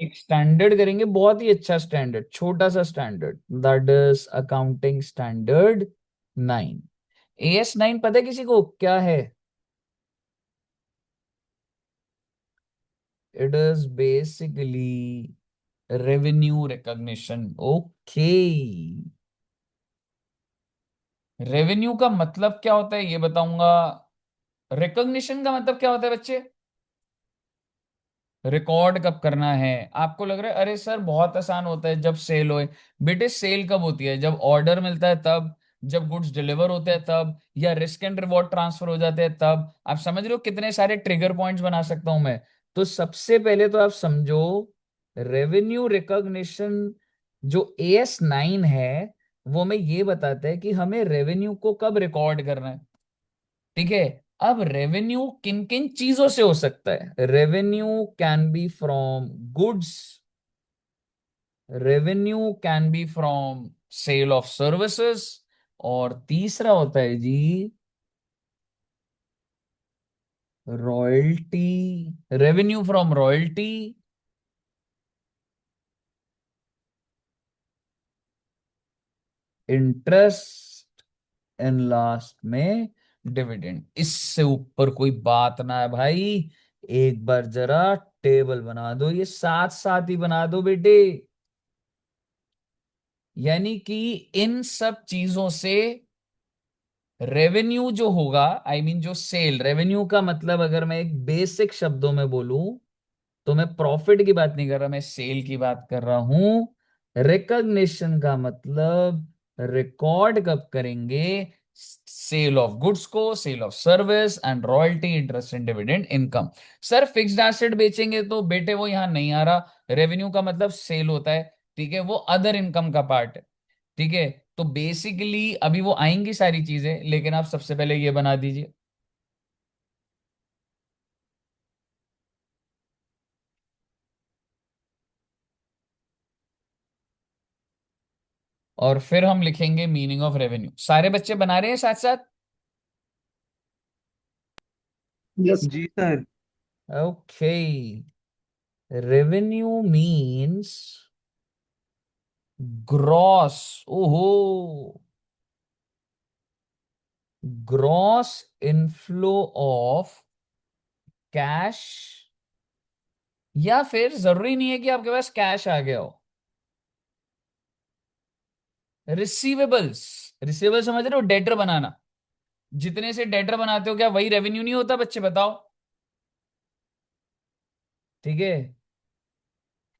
एक स्टैंडर्ड करेंगे, बहुत ही अच्छा स्टैंडर्ड, छोटा सा standard, that is accounting standard 9। AS9 पता है किसी को क्या है? It is basically revenue recognition. Okay, revenue का मतलब क्या होता है ये बताऊंगा। रिकॉग्निशन का मतलब क्या होता है बच्चे? रिकॉर्ड कब करना है। आपको लग रहा है अरे सर बहुत आसान होता है जब सेल होए। बेटे सेल कब होती है? जब ऑर्डर मिलता है तब, जब गुड्स डिलीवर होते हैं तब, या रिस्क एंड रिवॉर्ड ट्रांसफर हो जाते हैं तब। आप समझ रहे हो कितने सारे ट्रिगर पॉइंट्स बना सकता हूं मैं। तो सबसे पहले तो आप समझो, रेवेन्यू रिकॉग्निशन जो AS9 है, वो हमें ये बताता है कि हमें रेवेन्यू को कब रिकॉर्ड करना है। ठीक है। अब रेवेन्यू किन किन चीजों से हो सकता है? Revenue can be from goods, revenue can be from sale of services, और तीसरा होता है जी royalty, revenue from royalty, interest, and last में डिविडेंड। इससे ऊपर कोई बात ना है भाई। एक बार जरा टेबल बना दो, ये साथ साथ ही बना दो बेटे। यानी कि इन सब चीजों से रेवेन्यू जो होगा, जो सेल, रेवेन्यू का मतलब अगर मैं एक बेसिक शब्दों में बोलूं, तो मैं प्रॉफिट की बात नहीं कर रहा, मैं सेल की बात कर रहा हूं। रिकॉग्निशन का मतलब रिकॉर्ड कब करेंगे? सेल ऑफ गुड्स को, sale of service, and royalty, interest and dividend income. Sir fixed asset बेचेंगे तो बेटे वो यहां नहीं आ रहा। रेवेन्यू का मतलब सेल होता है, ठीक है, वो अदर इनकम का पार्ट है। ठीक है। तो बेसिकली अभी वो आएंगी सारी चीजें, लेकिन आप सबसे पहले ये बना दीजिए। और फिर हम लिखेंगे मीनिंग ऑफ रेवेन्यू। सारे बच्चे बना रहे हैं साथ साथ? यस जी sir. Okay. Revenue means gross, ओहो, ग्रॉस इनफ्लो ऑफ कैश, या फिर जरूरी नहीं है कि आपके पास कैश आ गया हो। रिसीवेबल्स, रिसीवेबल समझ रहे हो? डेटर बनाना। जितने से डेटर बनाते हो क्या वही रेवेन्यू नहीं होता बच्चे, बताओ। ठीक है।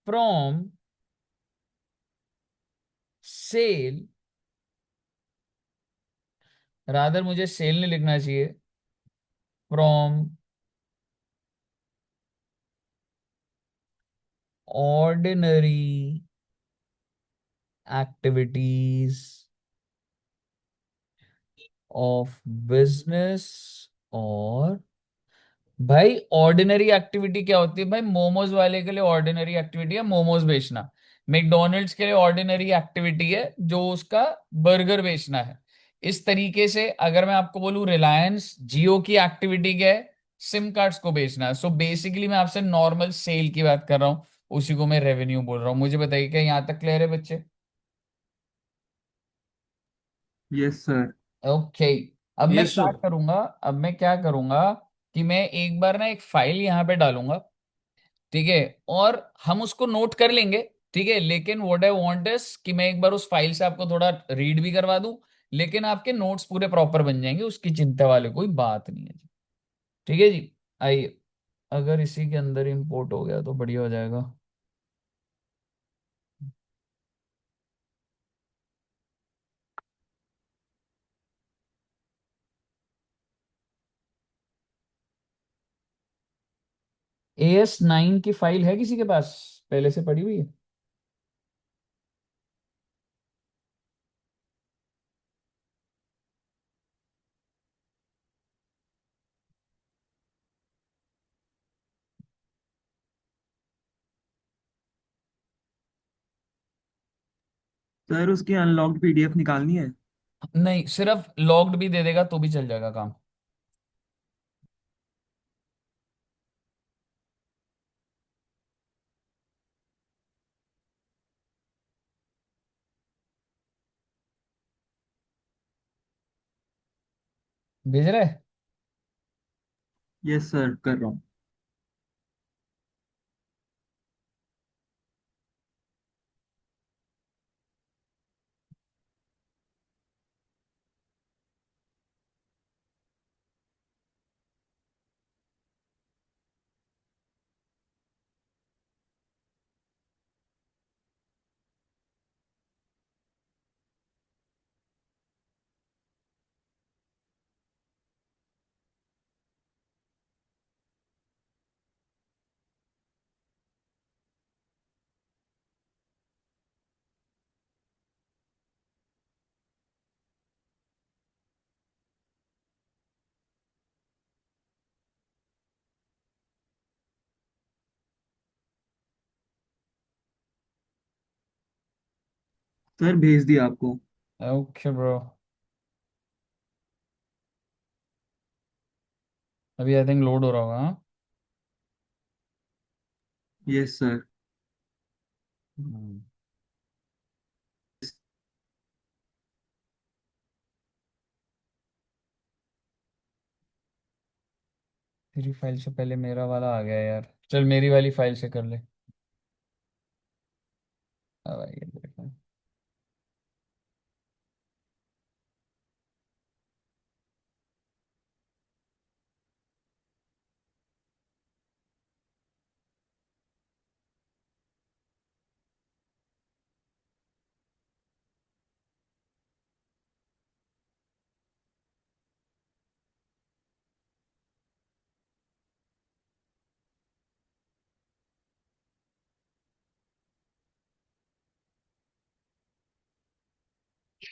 फ्रॉम सेल, रादर मुझे सेल नहीं लिखना चाहिए, from ordinary activities of business. और भाई ऑर्डिनरी एक्टिविटी क्या होती है? भाई मोमोज वाले के लिए ऑर्डिनरी एक्टिविटी है मोमोज बेचना। मैकडोनल्ड्स के लिए ऑर्डिनरी एक्टिविटी है जो उसका बर्गर बेचना है। इस तरीके से अगर मैं आपको बोलूं रिलायंस जियो की एक्टिविटी क्या है? सिम कार्ड्स को बेचना है। सो बेसिकली मैं आपसे नॉर्मल सेल की बात कर रहा हूँ, उसी को मैं रेवेन्यू बोल रहा हूँ। मुझे बताइए क्या यहाँ तक क्लियर है बच्चे? Yes sir. ओके। अब मैं यस क्या सर। करूंगा, अब मैं क्या करूंगा कि मैं एक बार ना एक फाइल यहाँ पे डालूंगा, ठीक है, और हम उसको नोट कर लेंगे। ठीक है, लेकिन व्हाट आई वांट इज कि मैं एक बार उस फाइल से आपको थोड़ा रीड भी करवा दूं, लेकिन आपके नोट्स पूरे प्रॉपर बन जाएंगे, उसकी चिंता वाली कोई बात नहीं है जी। ठीक है जी। आइए, अगर इसी के अंदर इंपोर्ट हो गया तो बढ़िया हो जाएगा। AS9 की फाइल है किसी के पास, पहले से पड़ी हुई है? सर उसकी अनलॉक्ड पीडीएफ निकालनी है। नहीं, सिर्फ लॉग्ड भी दे देगा तो भी चल जाएगा काम। भेज रहे? यस सर, कर रहा हूँ। सर भेज दिया आपको। Okay bro. अभी आई थिंक लोड हो रहा होगा, हाँ? Yes sir. हम्म। तेरी फाइल से पहले मेरा वाला आ गया यार, चल मेरी वाली फाइल से कर ले। अब आ गया तेरी फाइल।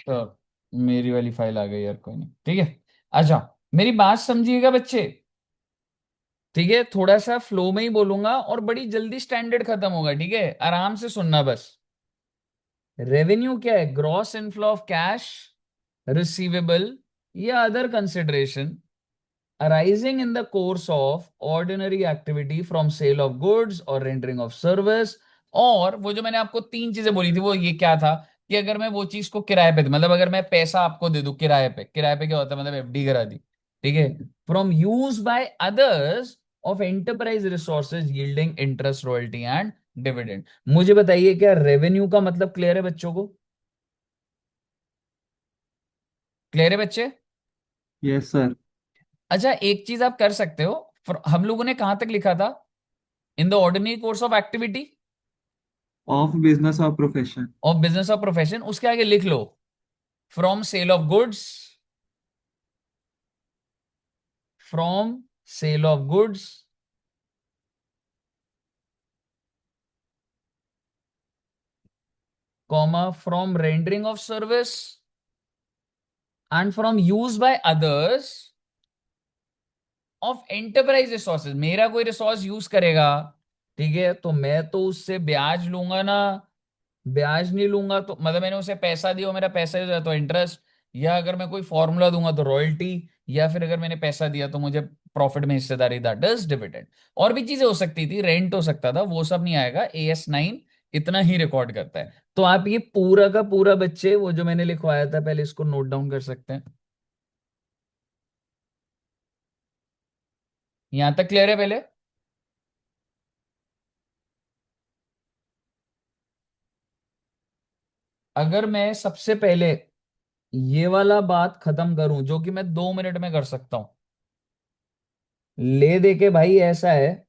तो मेरी वाली फाइल आ गई यार, कोई नहीं, ठीक है। अच्छा, मेरी बात समझिएगा बच्चे, ठीक है? थोड़ा सा फ्लो में ही बोलूंगा और बड़ी जल्दी स्टैंडर्ड खत्म होगा, ठीक है? आराम से सुनना बस। रेवेन्यू क्या है? Gross inflow of cash, receivable या other consideration arising in the course of ordinary activity from sale of goods or rendering of service। और वो जो मैंने आपको तीन चीजें बोली थी, वो ये क्या था कि अगर मैं वो चीज को किराए पे, मतलब अगर मैं पैसा आपको दे दूं किराए पे, किराए पे क्या होता है, मतलब एफडी करा दी, ठीक है? From use by others of enterprise resources yielding interest, royalty and dividend. मुझे बताइए, क्या रेवेन्यू का मतलब क्लियर है बच्चों को? क्लियर है बच्चे? Yes sir. अच्छा, एक चीज आप कर सकते हो, हम लोगों ने कहां तक लिखा था? In the ordinary course of activity of business और profession. Of business of profession, उसके आगे लिख लो from sale of goods, from sale of goods, comma from rendering of service and from use by others of enterprise resources. मेरा कोई resource use करेगा, ठीक है, तो मैं तो उससे ब्याज लूंगा ना? ब्याज नहीं लूंगा तो मतलब मैंने उसे पैसा दिया, वो मेरा पैसा ही तो इंटरेस्ट, या अगर मैं कोई फॉर्मूला दूंगा तो रॉयल्टी, या फिर अगर मैंने पैसा दिया तो मुझे प्रॉफिट में हिस्सेदारी, दैट इज डिविडेंड। और भी चीजें हो सकती थी, रेंट हो सकता था, वो सब नहीं आएगा। AS9 इतना ही रिकॉर्ड करता है। तो आप ये पूरा का पूरा बच्चे, वो जो मैंने लिखवाया था पहले, इसको नोट डाउन कर सकते हैं। यहां तक क्लियर है पहले? अगर मैं सबसे पहले ये वाला बात खत्म करूं, जो कि मैं 2 मिनट में कर सकता हूं, ले दे के भाई, ऐसा है,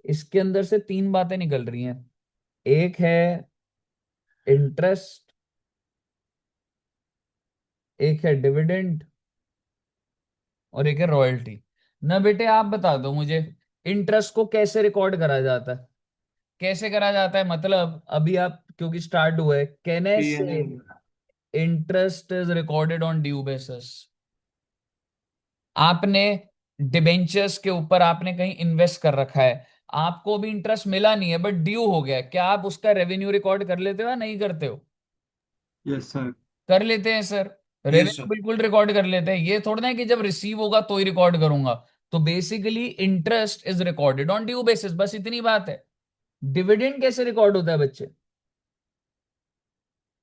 इसके अंदर से तीन बातें निकल रही हैं। एक है इंटरेस्ट, एक है डिविडेंड, और एक है रॉयल्टी। ना बेटे, आप बता दो मुझे, इंटरेस्ट को कैसे रिकॉर्ड करा जाता है? कैसे करा जाता है मतलब, अभी आप क्योंकि स्टार्ट हुआ है, कैन आई से PNL. Interest is recorded on due basis. आपने डिबेंचर्स के ऊपर आपने कहीं इन्वेस्ट कर रखा है, आपको भी इंटरेस्ट मिला नहीं है बट ड्यू हो गया, क्या आप उसका रेवेन्यू रिकॉर्ड कर लेते हो या नहीं करते हो? Yes sir. कर लेते हैं सर। Yes revenue sir. बिल्कुल रिकॉर्ड कर लेते हैं, ये थोड़ा ना है कि जब रिसीव होगा तो ही रिकॉर्ड करूंगा। तो basically interest is recorded on due basis, बस इतनी बात है। डिविडेंड कैसे रिकॉर्ड होता है बच्चे?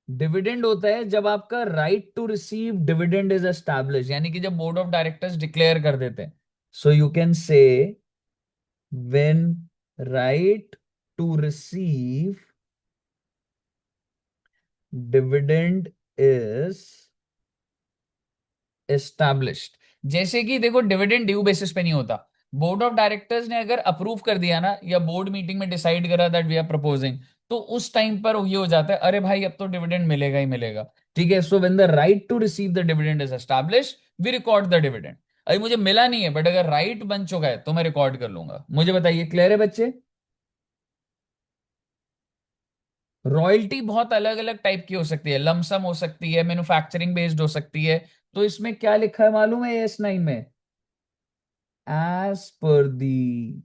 डिविडेंड होता है जब आपका right to receive dividend is establish, यानी कि जब बोर्ड ऑफ डायरेक्टर्स डिक्लेयर कर देते हैं। So you can say when right to receive dividend is established. जैसे कि देखो, डिविडेंड ड्यू बेसिस पे नहीं होता। बोर्ड ऑफ डायरेक्टर्स ने अगर अप्रूव कर दिया ना, या बोर्ड मीटिंग में डिसाइड करा दैट वी आर प्रपोजिंग, तो उस टाइम पर ये हो जाता है, अरे भाई अब तो डिविडेंड मिलेगा ही मिलेगा। ठीक है, so when the right to receive the dividend is established, we record the dividend. अरे मुझे मिला नहीं है, बट अगर राइट बन चुका है तो मैं रिकॉर्ड कर लूंगा। मुझे बताइए, क्लियर है बच्चे? रॉयल्टी बहुत अलग अलग टाइप की हो सकती है, लमसम हो सकती है, मैन्युफैक्चरिंग बेस्ड हो सकती है। तो इसमें क्या लिखा है मालूम है S9 में? As per the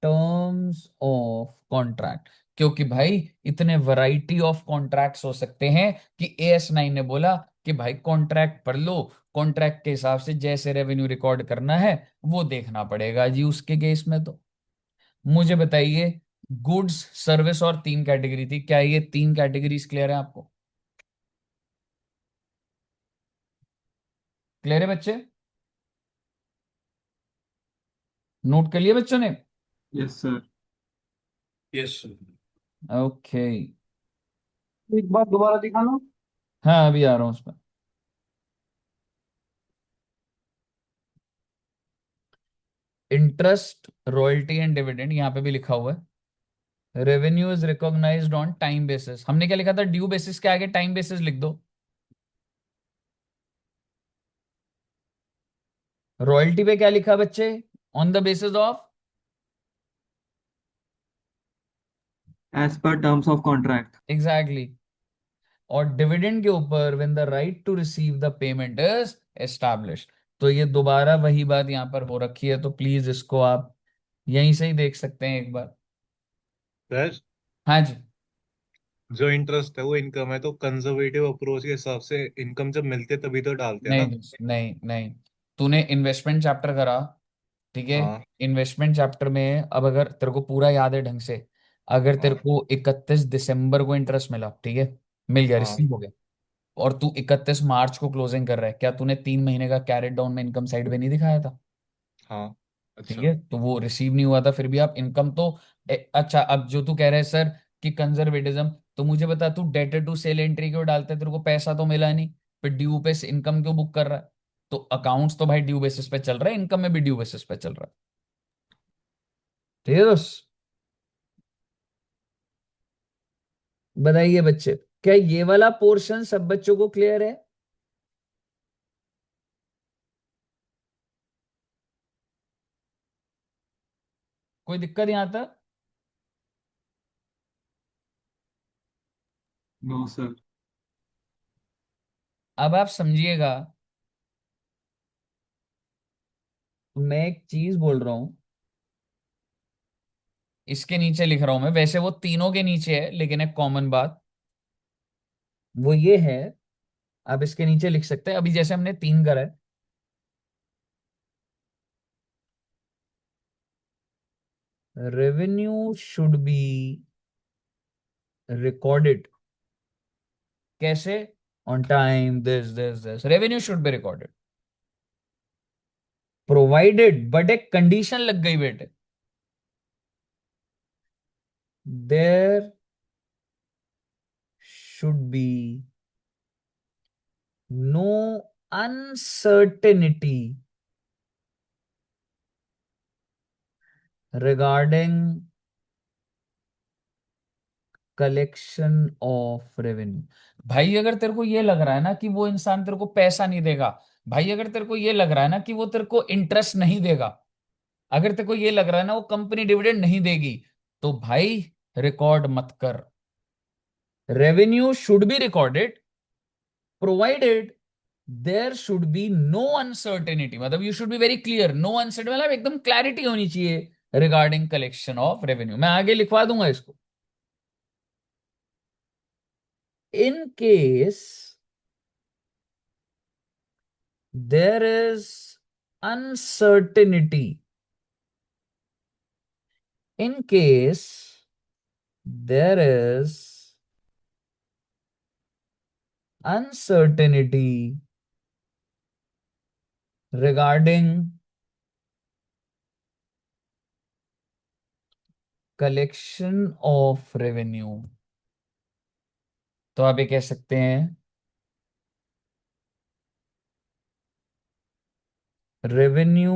terms of contract. क्योंकि भाई इतने वैरायटी ऑफ कॉन्ट्रैक्ट्स हो सकते हैं कि AS9 ने बोला कि भाई कॉन्ट्रैक्ट पढ़ लो, कॉन्ट्रैक्ट के हिसाब से जैसे रेवेन्यू रिकॉर्ड करना है वो देखना पड़ेगा जी उसके केस में। तो मुझे बताइए, गुड्स, सर्विस और तीन कैटेगरी थी, क्या ये तीन कैटेगरीज क्लियर है आपको? क्लियर है बच्चे? नोट कर लिया बच्चों ने? Yes sir. यस। ओके। एक बार दोबारा दिखाना। हाँ, अभी आ रहा हूँ उस पर। इंटरेस्ट, रॉयल्टी एंड डिविडेंड यहाँ पे भी लिखा हुआ है। Revenue is recognised on time basis, हमने क्या लिखा था? ड्यू बेसिस के आगे टाइम बेसिस लिख दो। रॉयल्टी पे क्या लिखा बच्चे? On the basis of. As पर टर्म्स ऑफ कॉन्ट्रैक्ट। एग्जैक्टली। और डिविडेंड के ऊपर when the right to receive the payment is established. तो ये दोबारा वही बात यहां पर हो रखी है, तो प्लीज इसको आप यहीं से ही देख सकते हैं एक बार। सर, हाँ जी। जो इंटरेस्ट है वो इनकम है, तो कंजर्वेटिव अप्रोच के हिसाब से इनकम जब मिलती है तभी तो डालते हैं नहीं ना। दोस्त, नहीं नहीं। तूने इन्वेस्टमेंट चैप्टर करा, ठीक है? हाँ इन्वेस्टमेंट चैप्टर में अब अगर तेरे को पूरा याद है ढंग से, अगर तेरे हाँ को 31 दिसंबर को इंटरेस्ट मिला, ठीक है, मिल गया, हाँ रिसीव हो गया, और तू 31 मार्च को क्लोजिंग कर रहा है, क्या तूने 3 महीने का कैरेट डाउन में इनकम साइड पे नहीं दिखाया था? हाँ। ठीक अच्छा। है, तो वो रिसीव नहीं हुआ था, फिर भी आप इनकम तो अच्छा, अब जो तू कह रहा है सर कि कंजर्वेटिज्म, तो मुझे बता, तू डेटर टू सेल एंट्री क्यों डालता है? तेरे को पैसा तो मिला नहीं, फिर ड्यू पे इनकम क्यों बुक कर रहा है? तो अकाउंट्स तो भाई ड्यू बेसिस पे चल रहा है, इनकम में भी ड्यू बेसिस पे चल रहा है। ठीक है दोस्त? बताइए बच्चे, क्या ये वाला पोर्शन सब बच्चों को क्लियर है? कोई दिक्कत यहां तक? No sir. अब आप समझिएगा, मैं एक चीज बोल रहा हूं, इसके नीचे लिख रहा हूं मैं, वैसे वो तीनों के नीचे है, लेकिन एक कॉमन बात वो ये है, आप इसके नीचे लिख सकते हैं, अभी जैसे हमने तीन करा है। Revenue should be recorded. कैसे? On time, this revenue should be recorded, provided, but एक कंडीशन लग गई बेटे, there should be no uncertainty regarding collection of revenue. भाई अगर तेरे को ये लग रहा है ना कि वो इंसान तेरे को पैसा नहीं देगा, भाई अगर तेरे को ये लग रहा है ना कि वो तेरे को इंटरेस्ट नहीं देगा, अगर तेरे को ये लग रहा है ना वो कंपनी डिविडेंड नहीं देगी, तो भाई रिकॉर्ड मत कर। Revenue should be recorded provided there should be no uncertainty, मतलब you should be very clear, no uncertainty मतलब एकदम क्लैरिटी होनी चाहिए रिगार्डिंग कलेक्शन ऑफ रेवेन्यू। मैं आगे लिखवा दूंगा इसको। In case there is uncertainty, in case there is uncertainty regarding collection of revenue. तो आप ये कह सकते हैं रेवेन्यू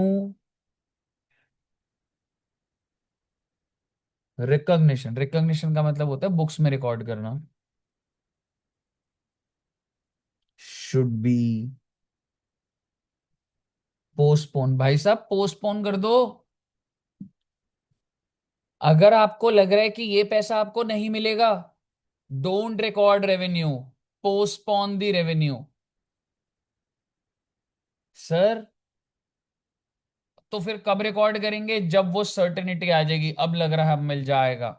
रिकॉग्निशन। रिकॉग्निशन का मतलब होता है बुक्स में रिकॉर्ड करना। Should be postpone. भाई साहब पोस्टपोन कर दो। अगर आपको लग रहा है कि ये पैसा आपको नहीं मिलेगा, don't record revenue, postpone the revenue. Sir तो फिर कब रिकॉर्ड करेंगे? जब वो सर्टेनिटी आ जाएगी, अब लग रहा है अब मिल जाएगा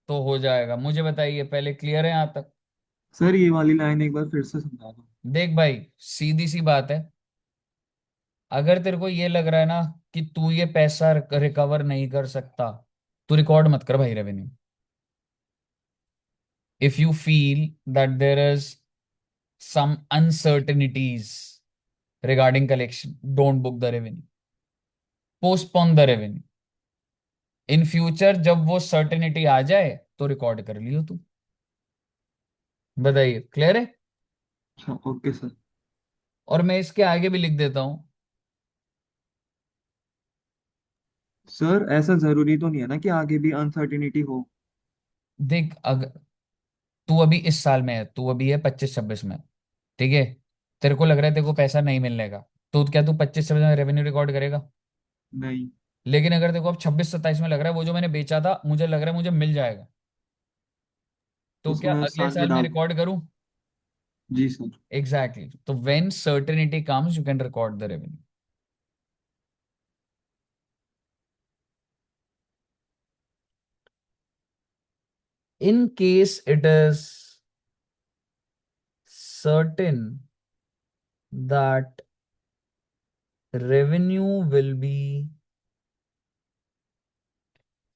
तो हो जाएगा। मुझे बताइए, पहले क्लियर है यहां तक? सर ये वाली लाइन एक बार फिर से समझा दो। देख भाई, सीधी सी बात है। अगर तेरे को ये लग रहा है ना कि तू ये पैसा रिकवर नहीं कर सकता, तू रिकॉर्ड मत कर भाई revenue. If you feel that there is some uncertainties regarding collection, don't book the revenue, postpone the revenue. In future जब वो सर्टेनिटी आ जाए तो रिकॉर्ड कर लियो तू। बताइए, क्लियर है? अच्छा ओके सर। और मैं इसके आगे भी लिख देता हूं। सर ऐसा जरूरी तो नहीं है ना कि आगे भी अनसर्टिनिटी हो। देख, अगर तू अभी इस साल में है, तू अभी है 25-26 में, ठीक है? तेरे को लग रहा है तेरे को पैसा नहीं मिलने का, तो क्या तू 25-26 में रेवेन्यू रिकॉर्ड करेगा? नहीं। लेकिन अगर तेरे को अब 26-27 में लग रहा है वो जो मैंने बेचा था मुझे लग रहा है मुझे मिल जाएगा, तो उसको क्या मैं उस अगले साल में साल में डाल दूँ। रिकॉर्ड करूं? जी सर। Exactly exactly. तो when certainty comes you can record the revenue. In case it is certain that revenue will be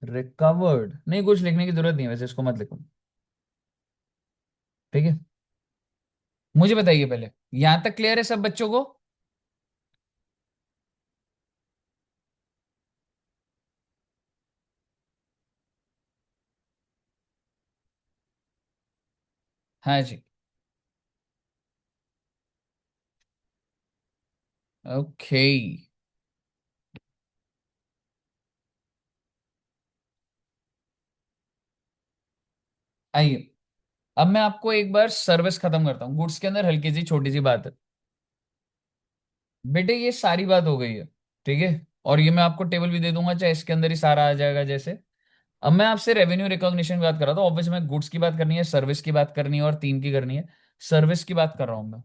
recovered। नहीं, कुछ लिखने की जरूरत नहीं है वैसे, इसको मत लिखो, ठीक है? मुझे बताइए पहले, यहां तक क्लियर है सब बच्चों को? हाँ जी। ओके, आइए। अब मैं आपको एक बार सर्विस खत्म करता हूँ। गुड्स के अंदर हल्की सी छोटी सी बात है बेटे, ये सारी बात हो गई है, ठीक है? और ये मैं आपको टेबल भी दे दूंगा, चाहे इसके अंदर ही सारा आ जाएगा जैसे। अब मैं आपसे रेवेन्यू रिकॉग्निशन की बात कर रहा था, ऑब्वियसली मैं गुड्स की बात करनी है, सर्विस की बात करनी है, और तीन की करनी है। सर्विस की बात कर रहा हूं मैं।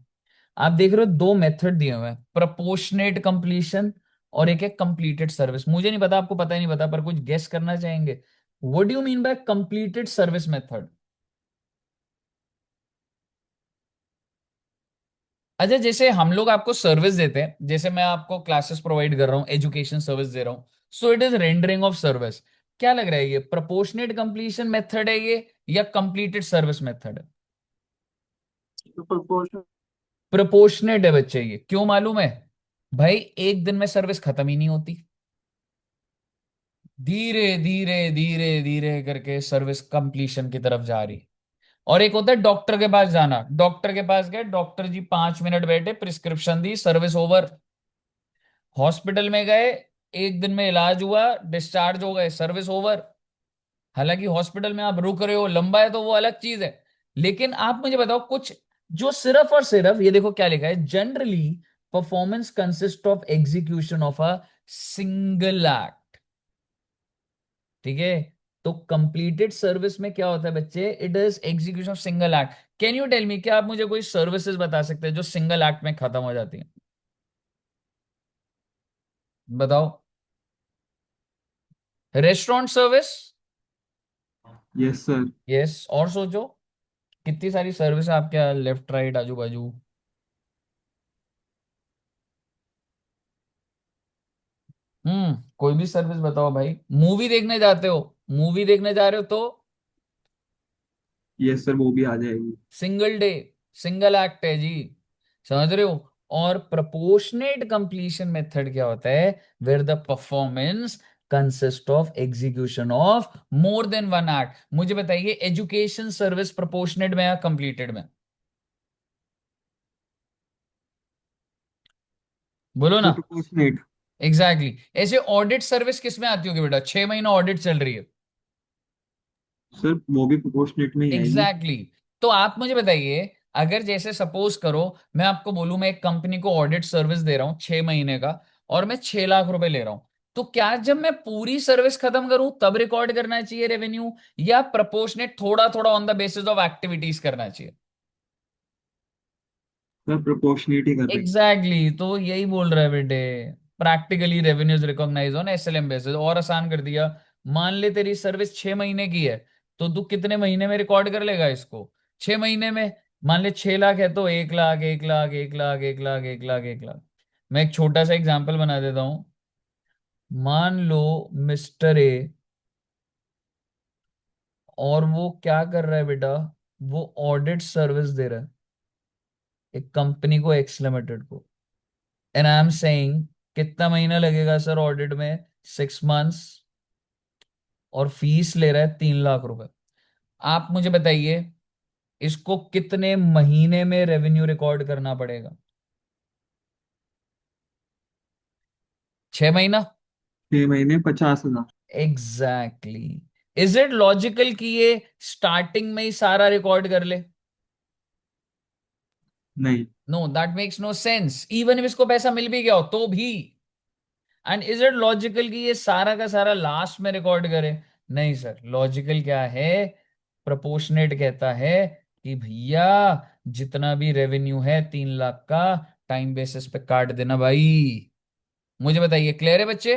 आप देख रहे हो दो मेथड दिए हुए हैं, प्रपोर्शनेट कंप्लीशन और एक है कंप्लीटेड सर्विस। मुझे नहीं पता, आपको पता ही नहीं पता, पर कुछ गेस करना चाहेंगे? What do you mean by completed service method? अच्छा, जैसे हम लोग आपको सर्विस देते हैं, जैसे मैं आपको क्लासेस प्रोवाइड कर रहा हूँ, एजुकेशन सर्विस दे रहा हूँ, so it is rendering of service. क्या लग रहा है, ये प्रपोर्शनेट कंप्लीशन मेथड है ये, या कंप्लीटेड सर्विस मेथड है? तो proportion- प्रोपोर्शनेट है बच्चे। ये क्यों मालूम है? भाई एक दिन में सर्विस खत्म ही नहीं होती, धीरे धीरे धीरे धीरे करके सर्विस कंप्लीशन की तरफ जा रही। और एक होता है डॉक्टर के पास जाना, डॉक्टर के पास गए, डॉक्टर जी 5 मिनट बैठे, प्रिस्क्रिप्शन दी, सर्विस ओवर। हॉस्पिटल में गए, एक दिन में इलाज हुआ, डिस्चार्ज हो गए, सर्विस ओवर। हालांकि हॉस्पिटल में आप रुक रहे हो, लंबा है तो वो अलग चीज है। लेकिन आप मुझे बताओ कुछ जो सिर्फ और सिर्फ, ये देखो क्या लिखा है, generally performance consist of execution of a single act, ठीक है? तो कंप्लीटेड सर्विस में क्या होता है बच्चे? It is execution of single act. Can you tell me, क्या आप मुझे कोई सर्विसेज बता सकते हैं जो सिंगल एक्ट में खत्म हो जाती है? बताओ। Restaurant service. Yes sir. Yes, और सोचो, कितनी सारी सर्विस है आपके लेफ्ट राइट आजू बाजू। कोई भी सर्विस बताओ भाई। मूवी देखने जाते हो, मूवी देखने जा रहे हो तो यस सर वो भी आ जाएगी। Single day. सिंगल एक्ट है जी, समझ रहे हो। और प्रपोर्शनेट कंप्लीशन मेथड क्या होता है, where the performance consist of execution of more than one act. मुझे बताइए एजुकेशन सर्विस प्रपोर्शनेट में या कंप्लीटेड में, बोलो सर ना। प्रोपोर्शनेट। Exactly exactly. ऐसे ऑडिट सर्विस किस में आती होगी बेटा, 6 महीना ऑडिट चल रही है। सर वो भी प्रोपोर्शनेट में ही आएगी। Exactly exactly. तो आप मुझे बताइए, अगर जैसे सपोज करो मैं आपको बोलूं मैं एक कंपनी को ऑडिट सर्विस दे रहा हूं 6 महीने का, और मैं 6 लाख रुपए ले रहा हूं, तो क्या जब मैं पूरी सर्विस खत्म करूं तब रिकॉर्ड करना चाहिए रेवेन्यू, या प्रपोर्शनेट थोड़ा थोड़ा on the basis of activities करना चाहिए। सर प्रोपोर्शनेट ही कर रही। एग्जैक्टली exactly, तो यही बोल रहा है बेटे। Practically revenues recognise on SLM basis, और आसान कर दिया। मान ले तेरी सर्विस 6 महीने की है, तो तू कितने महीने में रिकॉर्ड कर लेगा इसको, 6 महीने में। मान ले 6 लाख है तो 1 लाख, 1 लाख, 1 लाख, 1 लाख, 1 लाख, 1 लाख। मैं एक छोटा सा एग्जाम्पल बना देता हूं। मान लो मिस्टर ए, और वो क्या कर रहा है बेटा, वो ऑडिट सर्विस दे रहा है एक कंपनी को, एक्स लिमिटेड को। एंड आई एम सेइंग कितना महीना लगेगा सर ऑडिट में, 6 मंथ्स, और फीस ले रहा है 3 लाख रुपए। आप मुझे बताइए इसको कितने महीने में रेवेन्यू रिकॉर्ड करना पड़ेगा, 6 महीना। 6 महीने 50,000। एग्जैक्टली। इज इट लॉजिकल कि ये स्टार्टिंग में ही सारा रिकॉर्ड कर ले? नहीं। No, that makes no sense, even if इसको पैसा मिल भी गया हो तो भी। एंड इज इट लॉजिकल कि ये सारा का सारा लास्ट में रिकॉर्ड करे? नहीं सर, लॉजिकल क्या है, प्रोपोर्शनेट कहता है कि भैया जितना भी रेवेन्यू है 3 लाख का, टाइम बेसिस पे काट देना भाई। मुझे बताइए, क्लियर है बच्चे?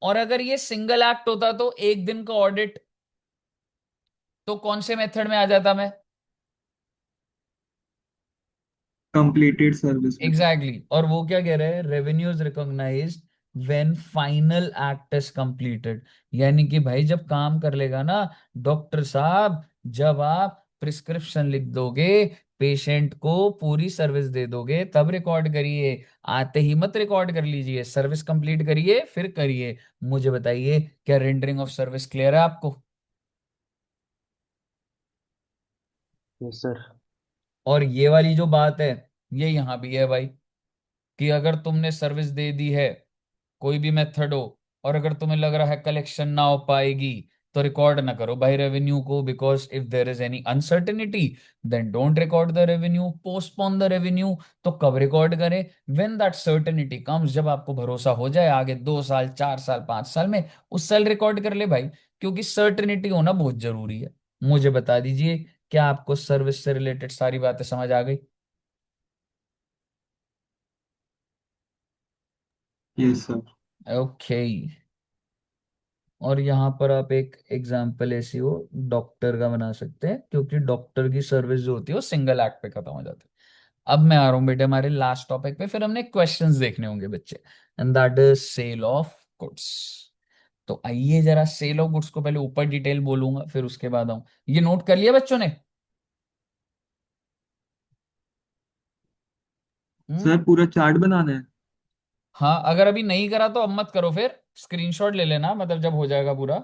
और अगर ये सिंगल एक्ट होता तो एक दिन का ऑडिट, तो कौन से मेथड में आ जाता मैं? कंप्लीटेड सर्विस में। Exactly exactly. और वो क्या कह रहे हैं, revenue is recognised when final act is completed. यानी कि भाई जब काम कर लेगा ना डॉक्टर साहब, जब आप प्रिस्क्रिप्शन लिख दोगे, पेशेंट को पूरी सर्विस दे दोगे, तब रिकॉर्ड करिए। आते ही मत रिकॉर्ड कर लीजिए, सर्विस कंप्लीट करिए फिर करिए। मुझे बताइए क्या रेंडरिंग ऑफ सर्विस क्लियर है आपको? Yes sir. और ये वाली जो बात है, ये यहां भी है भाई, कि अगर तुमने सर्विस दे दी है, कोई भी मेथड हो, और अगर तुम्हें लग रहा है कलेक्शन ना हो पाएगी, तो रिकॉर्ड ना करो भाई रेवेन्यू को, because if there is any uncertainty then don't record the revenue, postpone the revenue. तो कब रिकॉर्ड करें, व्हेन दैट सर्टेनिटी कम्स, जब आपको भरोसा हो जाए आगे 2 साल, 4 साल, 5 साल में, उस साल रिकॉर्ड कर ले भाई, क्योंकि सर्टेनिटी होना बहुत जरूरी है। मुझे बता दीजिए, क्या आपको सर्विस से रिलेटेड सारी बातें समझ आ गई? Yes sir. ओके। और यहाँ पर आप एक एग्जाम्पल ऐसी हो डॉक्टर का बना सकते हैं, क्योंकि डॉक्टर की सर्विस जो होती है वो सिंगल एक्ट पे खत्म हो जाती है। अब मैं आ रहा हूँ बेटे हमारे लास्ट टॉपिक पे, फिर हमने क्वेश्चंस देखने होंगे बच्चे, and that is sale of goods. तो आइए जरा सेल ऑफ गुड्स को पहले ऊपर डिटेल बोलूंगा, फिर उसके बाद आऊं। ये नोट कर लिया बच्चों ने? हम्म। सर पूरा चार्ट बनाना है। हाँ, अगर अभी नहीं करा तो अब मत करो, फिर स्क्रीनशॉट ले लेना, मतलब जब हो जाएगा पूरा।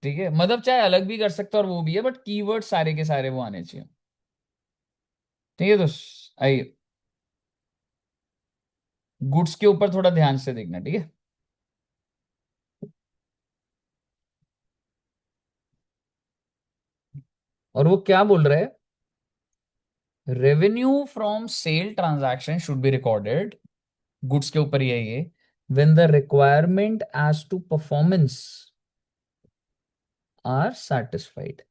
ठीक है, मतलब चाहे अलग भी कर सकते हो और वो भी है, बट कीवर्ड सारे के सारे वो आने चाहिए। ठीक है, तो आइए गुड्स के ऊपर थोड़ा ध्यान से देखना, ठीक है। और वो क्या बोल रहे हैं, revenue from sale transaction should be recorded, goods के ऊपर यही है, when the requirement as to performance are satisfied.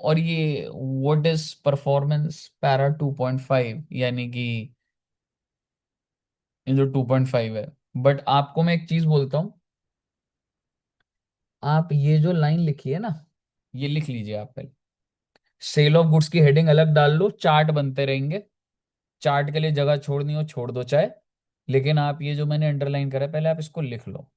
और ये व्हाट इज परफॉर्मेंस, पैरा 2.5, यानी कि ये जो 2.5 है। बट आपको मैं एक चीज बोलता हूं, आप ये जो लाइन लिखी है ना, ये लिख लीजिए आप पहले। सेल ऑफ गुड्स की हेडिंग अलग डाल लो, चार्ट बनते रहेंगे, चार्ट के लिए जगह छोड़नी हो छोड़ दो चाहे, लेकिन आप ये जो मैंने अंडरलाइन करा है, पहले आप इसको लिख लो।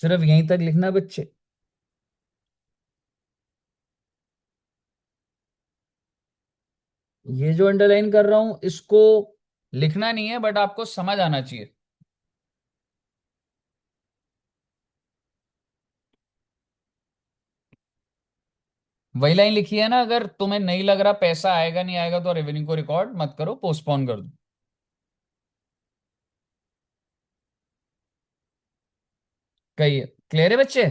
सिर्फ यहीं तक लिखना बच्चे। ये जो अंडरलाइन कर रहा हूं इसको लिखना नहीं है, बट आपको समझ आना चाहिए। वही लाइन लिखी है ना, अगर तुम्हें नहीं लग रहा पैसा आएगा नहीं आएगा तो रेवेन्यू को रिकॉर्ड मत करो, पोस्टपोन कर दो। कहिए, क्लियर है बच्चे?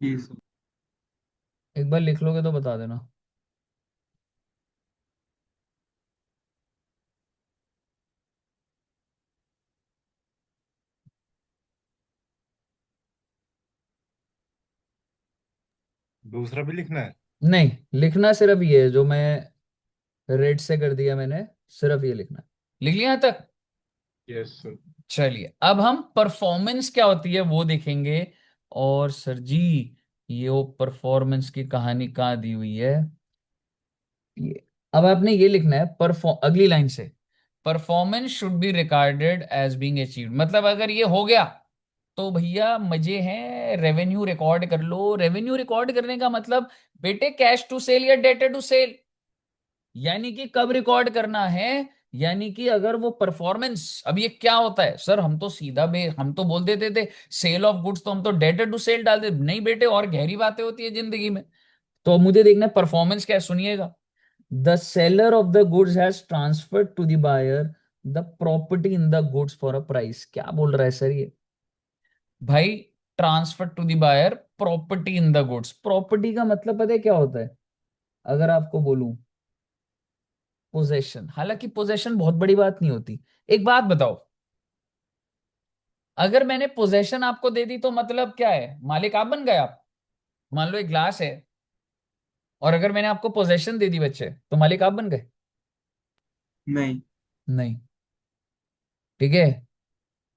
जी सर। एक बार लिख लोगे तो बता देना। दूसरा भी लिखना है? नहीं, लिखना सिर्फ ये है जो मैं रेड से कर दिया मैंने, सिर्फ ये लिखना है। लिख लिया यहाँ तक? Yes sir. चलिए, अब हम परफॉर्मेंस क्या होती है वो देखेंगे। और सर जी, ये वो परफॉर्मेंस की कहानी कहाँ दी हुई है? ये, अब आपने ये लिखना है परफॉर्म, अगली लाइन से, performance should be recorded as being achieved. मतलब अगर ये हो गया तो भैया मजे हैं, रेवेन्यू रिकॉर्ड कर लो। रेवेन्यू रिकॉर्ड करने का मतलब बेटे कैश टू सेल या डेटर टू सेल, यानी कि कब रिकॉर्ड करना है। यानी कि अगर वो परफॉर्मेंस, अब ये क्या होता है सर, हम तो सीधा हम तो बोल देते थे सेल ऑफ गुड्स, तो हम तो डेटर टू सेल डाल देते। नहीं बेटे, और गहरी बातें होती है जिंदगी में। तो अब मुझे देखना है परफॉर्मेंस क्या है, सुनिएगा। The seller of the goods has transferred to the buyer the property in the goods for a price. क्या बोल रहा है सर ये? भाई, transfer to the buyer property in the goods. Property का मतलब पता है क्या होता है? अगर आपको बोलूं पोजेशन, हालांकि पोजेशन बहुत बड़ी बात नहीं होती। एक बात बताओ, अगर मैंने पोजेशन आपको दे दी तो मतलब क्या है, मालिक आप बन गए आप। मान लो एक ग्लास है, और अगर मैंने आपको पोजेशन दे दी बच्चे, तो मालिक आप बन गए? नहीं। नहीं। ठीक है।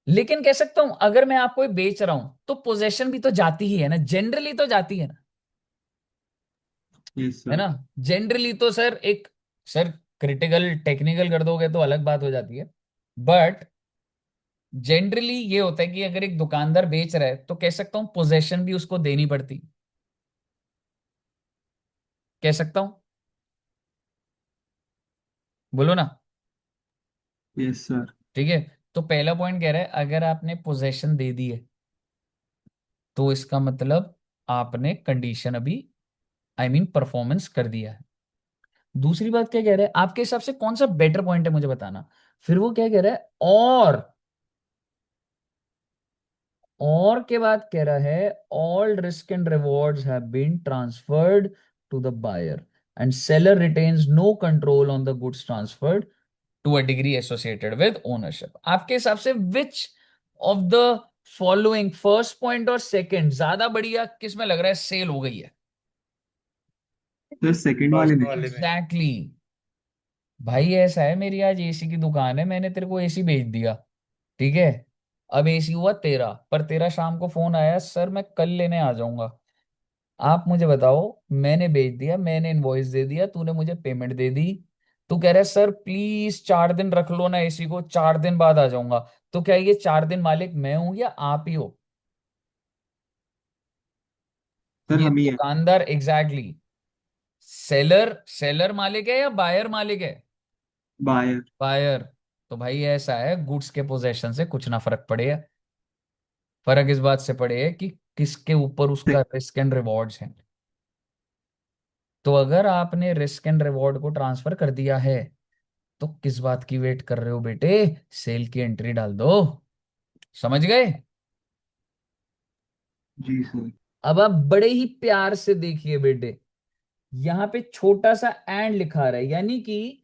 लेकिन कह सकता हूं अगर मैं आपको ये बेच रहा हूं तो पोजेशन भी तो जाती ही है ना, जनरली तो जाती है ना। यस है सर। ना? जनरली तो सर एक, सर क्रिटिकल टेक्निकल कर दोगे तो अलग बात हो जाती है, बट जनरली ये होता है कि अगर एक दुकानदार बेच रहा है तो कह सकता हूं पोजेशन भी उसको देनी पड़ती, कह सकता हूं। बोलो ना। Yes sir. ठीक है। तो पहला पॉइंट कह रहा है अगर आपने पोजेशन दे दी है तो इसका मतलब आपने कंडीशन अभी, आई मीन परफॉर्मेंस कर दिया है। दूसरी बात क्या कह रहा है आपके हिसाब से, कौन सा बेटर पॉइंट है मुझे बताना। फिर वो क्या कह रहा है, और के बाद कह रहा है all risk and rewards have been transferred to the buyer and seller retains no control on the goods transferred to a degree associated with ownership. आपके हिसाब से which of the following, first point और second, ज्यादा बढ़िया किस में लग रहा है सेल हो गई है? सर सेकंड वाले फर्स्ट में। वाले में। Exactly exactly. भाई ऐसा है, मेरी आज एसी की दुकान है, मैंने तेरे को एसी बेच दिया, ठीक है। अब एसी हुआ तेरा, पर तेरा शाम को फोन आया सर मैं कल लेने आ जाऊंगा। आप मुझे बताओ, मैंने बेच दिया, मैंने इनवॉइस दे दिया, तूने मुझे पेमेंट दे दी। तू कह रहा है सर प्लीज 4 दिन रख लो ना एसी को, 4 दिन बाद आ जाऊंगा। तो क्या ये 4 दिन मालिक मैं हूं या आप ही हो? सर ये हम ही है। दुकानदार, एग्जैक्टली exactly. सेलर सेलर मालिक है या बायर मालिक है? बायर। बायर। तो भाई ऐसा है, गुड्स के पोजेशन से कुछ ना फर्क पड़े। फर्क इस बात से पड़े कि किसके ऊपर उसका रिस्क एंड रिवॉर्ड्स हैं। तो अगर आपने रिस्क एंड रिवॉर्ड को ट्रांसफर कर दिया है तो किस बात की वेट कर रहे हो बेटे, सेल की एंट्री डाल दो। समझ गए? जी सर। अब आप बड़े ही प्यार से देखिए बेटे, यहां पे छोटा सा एंड लिखा रहा है, यानी कि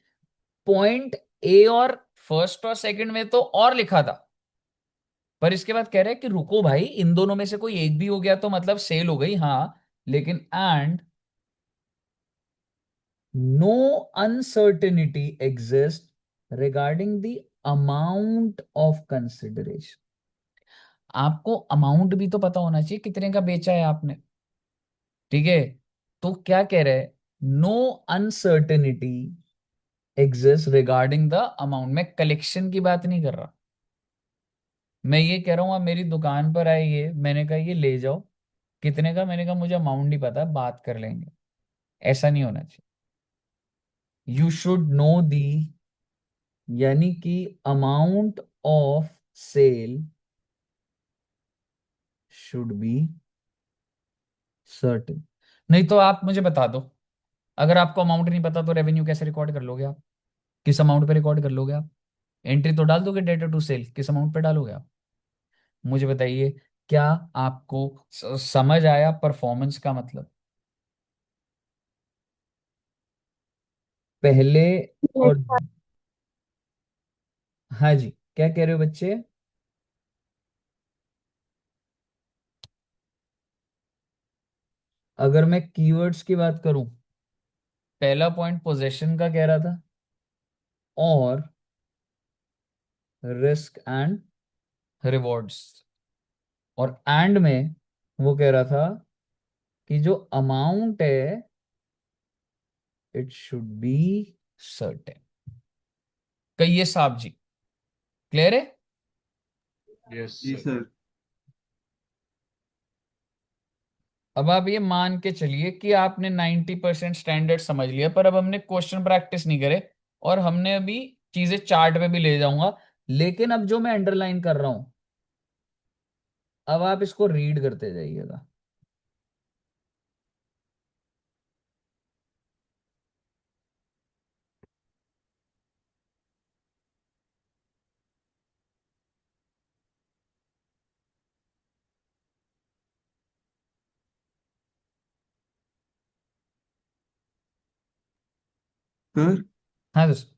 पॉइंट ए और फर्स्ट और सेकंड में तो और लिखा था, पर इसके बाद कह रहे हैं कि रुको भाई, इन दोनों में से कोई एक भी हो गया तो मतलब सेल हो गई, हाँ। लेकिन and no uncertainty exist regarding the amount of consideration. आपको अमाउंट भी तो पता होना चाहिए कितने का बेचा है आपने, ठीक है। तो क्या कह रहे हैं, no uncertainty exist regarding the amount. मैं कलेक्शन की बात नहीं कर रहा, मैं ये कह रहा हूँ आप मेरी दुकान पर आए, ये मैंने कहा ये ले जाओ। कितने का? मैंने कहा मुझे अमाउंट नहीं पता, बात कर लेंगे। ऐसा नहीं होना चाहिए। यू शुड नो दी, यानी कि amount of sale should be certain. नहीं तो आप मुझे बता दो, अगर आपको अमाउंट नहीं पता तो रेवेन्यू कैसे रिकॉर्ड कर लोगे आप? किस अमाउंट पे रिकॉर्ड कर लोगे आप? एंट्री तो डाल दोगे डेटा टू सेल, किस अमाउंट पे डालोगे आप? मुझे बताइए, क्या आपको समझ आया परफॉर्मेंस का मतलब? पहले यस और सर। हाँ जी, क्या कह रहे हो बच्चे? अगर मैं कीवर्ड्स की बात करूं, पहला पॉइंट पोजेशन का कह रहा था, और रिस्क एंड रिवॉर्ड्स, और एंड में वो कह रहा था कि जो अमाउंट है इट शुड बी सर्टेन। कहिए साहब जी, क्लियर है? यस जी सर। सर। अब आप ये मान के चलिए कि आपने 90% स्टैंडर्ड समझ लिया, पर अब हमने क्वेश्चन प्रैक्टिस नहीं करे, और हमने अभी चीजें चार्ट पे भी ले जाऊंगा। लेकिन अब जो मैं अंडरलाइन कर रहा हूं, अब आप इसको रीड करते जाइएगा। सर हाँ दोस्त।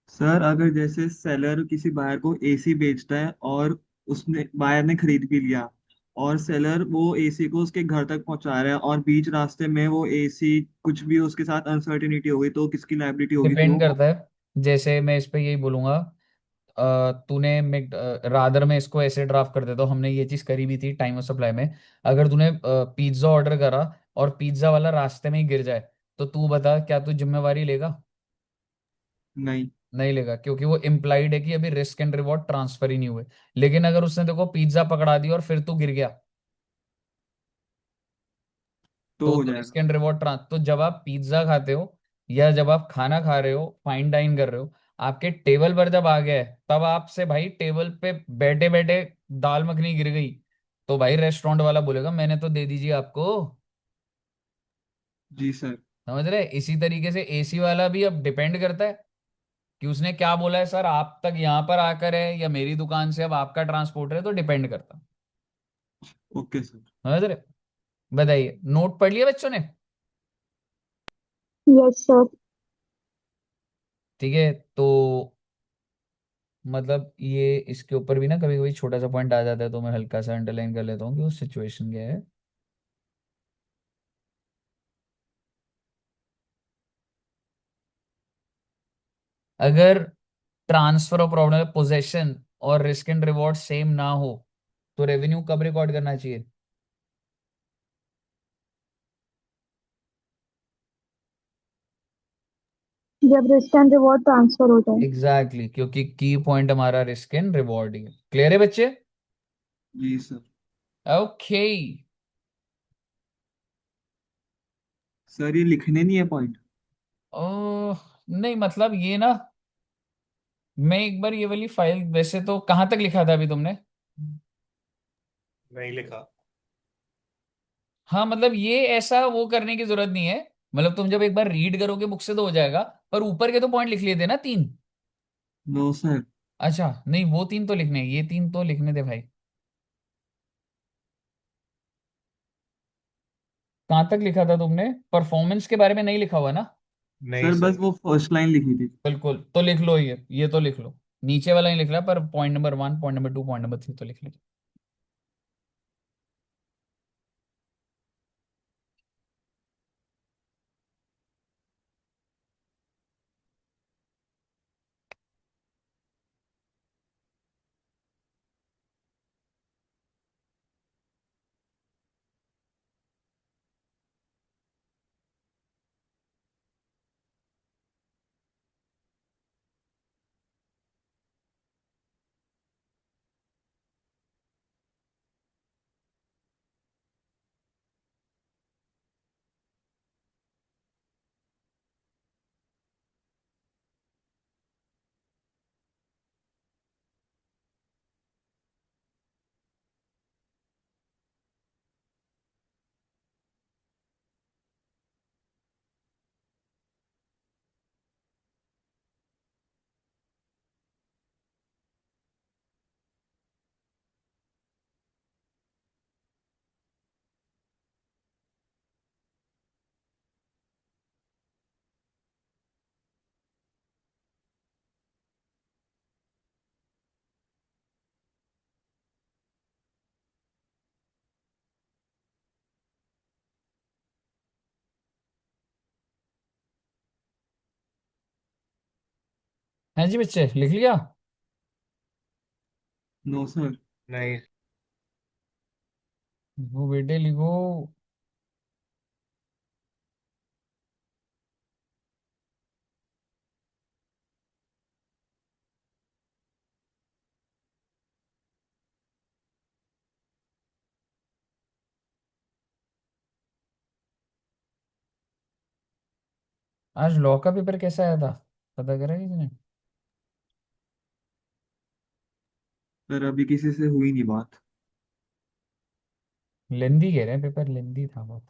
सर अगर जैसे सेलर किसी बायर को एसी बेचता है और उसने बायर ने खरीद भी लिया, और सेलर वो एसी को उसके घर तक पहुंचा रहा है और बीच रास्ते में वो एसी कुछ भी उसके साथ अनसर्टेनिटी हो गई, तो किसकी लायबिलिटी होगी फिर डिपेंड वो? करता है। जैसे मैं इस पे यही बोलूंगा, तूने रादर में इसको ऐसे ड्राफ्ट कर दे, तो हमने ये चीज करी भी थी टाइम ऑफ सप्लाई में। अगर तूने पिज्जा ऑर्डर करा और पिज्जा वाला रास्ते में ही गिर जाए, तो तू बता क्या तू जिम्मेवारी लेगा? नहीं। नहीं लेगा, क्योंकि वो इम्प्लाइड है कि अभी रिस्क एंड रिवॉर्ड ट्रांसफर ही नहीं हुए। लेकिन अगर उसने देखो पिज्जा पकड़ा दी और फिर तू गिर गया, तो तो हो रिस्क जाएगा। एंड रिवॉर्ड ट्रांस, तो जब आप पिज्जा खाते हो या जब आप खाना खा रहे हो, फाइन डाइन कर रहे हो, आपके टेबल पर जब आ गया है, तब आपसे भाई टेबल पे बैठे बैठे दाल मखनी गिर गई, तो भाई रेस्टोरेंट वाला बोलेगा मैंने तो दे दीजिए आपको। जी सर। समझ रहे? इसी तरीके से एसी वाला भी अब डिपेंड करता है कि उसने क्या बोला है, सर आप तक यहाँ पर आकर है या मेरी दुकान से अब आपका ट्रांसपोर्टर है, तो डिपेंड करता है। Okay sir. समझ रहे? बताइए, नोट पढ़ लिया बच्चों ने? Yes sir. ठीक है, तो मतलब ये इसके ऊपर भी ना कभी कभी छोटा सा पॉइंट आ जाता है, तो मैं हल्का सा अंडरलाइन कर लेता हूँ कि वो सिचुएशन क्या है। अगर ट्रांसफर ऑफ प्रॉब्लम पोजेशन और रिस्क एंड रिवॉर्ड सेम ना हो, तो रेवेन्यू कब रिकॉर्ड करना चाहिए? जब रिस्क एंड रिवॉर्ड ट्रांसफर हो जाए। एग्जैक्टली exactly, क्योंकि की पॉइंट हमारा रिस्क एंड रिवॉर्ड ही है। क्लियर है बच्चे? जी सर। ओके। सर ये लिखने नहीं है पॉइंट? ओ नहीं, मतलब ये ना, मैं एक बार ये वाली फाइल, वैसे तो कहाँ तक लिखा था अभी तुमने? नहीं लिखा। हाँ मतलब ये ऐसा वो करने की जरूरत नहीं है, मतलब तुम जब एक बार रीड करोगे बुक से तो हो जाएगा। पर ऊपर के तो पॉइंट लिख लिए थे ना, तीन? No sir. अच्छा नहीं, वो तीन तो लिखने हैं, ये तीन तो लिखने थे भाई। कहाँ तक लिखा था तुमने? परफॉर्मेंस के बारे में नहीं लिखा हुआ ना? नहीं सर बस सर। वो फर्स्ट लाइन लिखी थी। बिल्कुल, तो लिख लो, ये तो लिख लो। नीचे वाला नहीं लिख रहा, पर point number one, point number two, point number three तो लिख लो। हाँ जी बच्चे, लिख लिया? No sir. नहीं। वो बेटे लिखो। आज लॉ का पेपर कैसा आया था, पता करा किसी ने? सर अभी किसी से हुई नहीं बात। लेंदी कह रहे हैं, पेपर लेंदी था बहुत।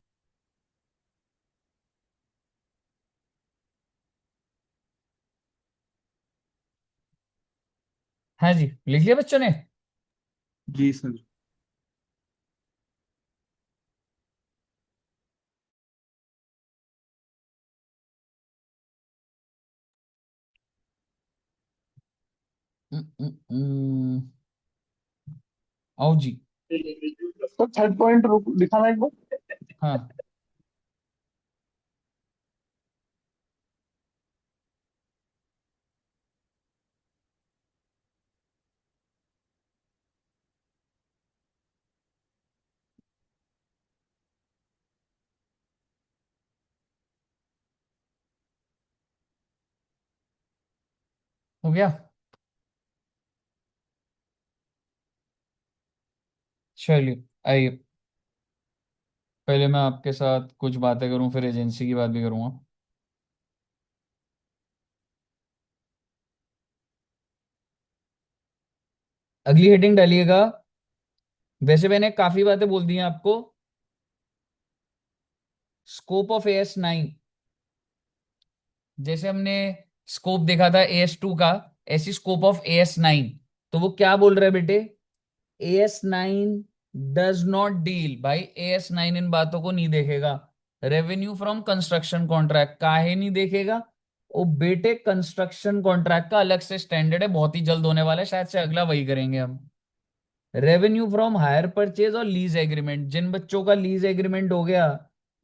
हाँ जी, लिख लिया बच्चों ने? जी सर। आओ जी। तो थर्ड पॉइंट दिखाना एक बार। हाँ, हो गया। चलिए, आइए। पहले मैं आपके साथ कुछ बातें करूं, फिर एजेंसी की बात भी करूंगा। अगली हेडिंग डालिएगा। वैसे मैंने काफी बातें बोल दी हैं आपको। Scope of AS9। जैसे हमने स्कोप देखा था AS2 का, ऐसी स्कोप ऑफ AS9। तो वो क्या बोल रहा है बेटे? AS9 डज नॉट डील, भाई AS9 इन बातों को नहीं देखेगा। रेवेन्यू फ्रॉम कंस्ट्रक्शन कॉन्ट्रैक्ट काहे नहीं देखेगा? ओ बेटे, कंस्ट्रक्शन कॉन्ट्रैक्ट का अलग से स्टैंडर्ड है, बहुत ही जल्द होने वाला है, शायद से अगला वही करेंगे हम। रेवेन्यू फ्रॉम हायर परचेज और लीज एग्रीमेंट, जिन बच्चों का लीज एग्रीमेंट हो गया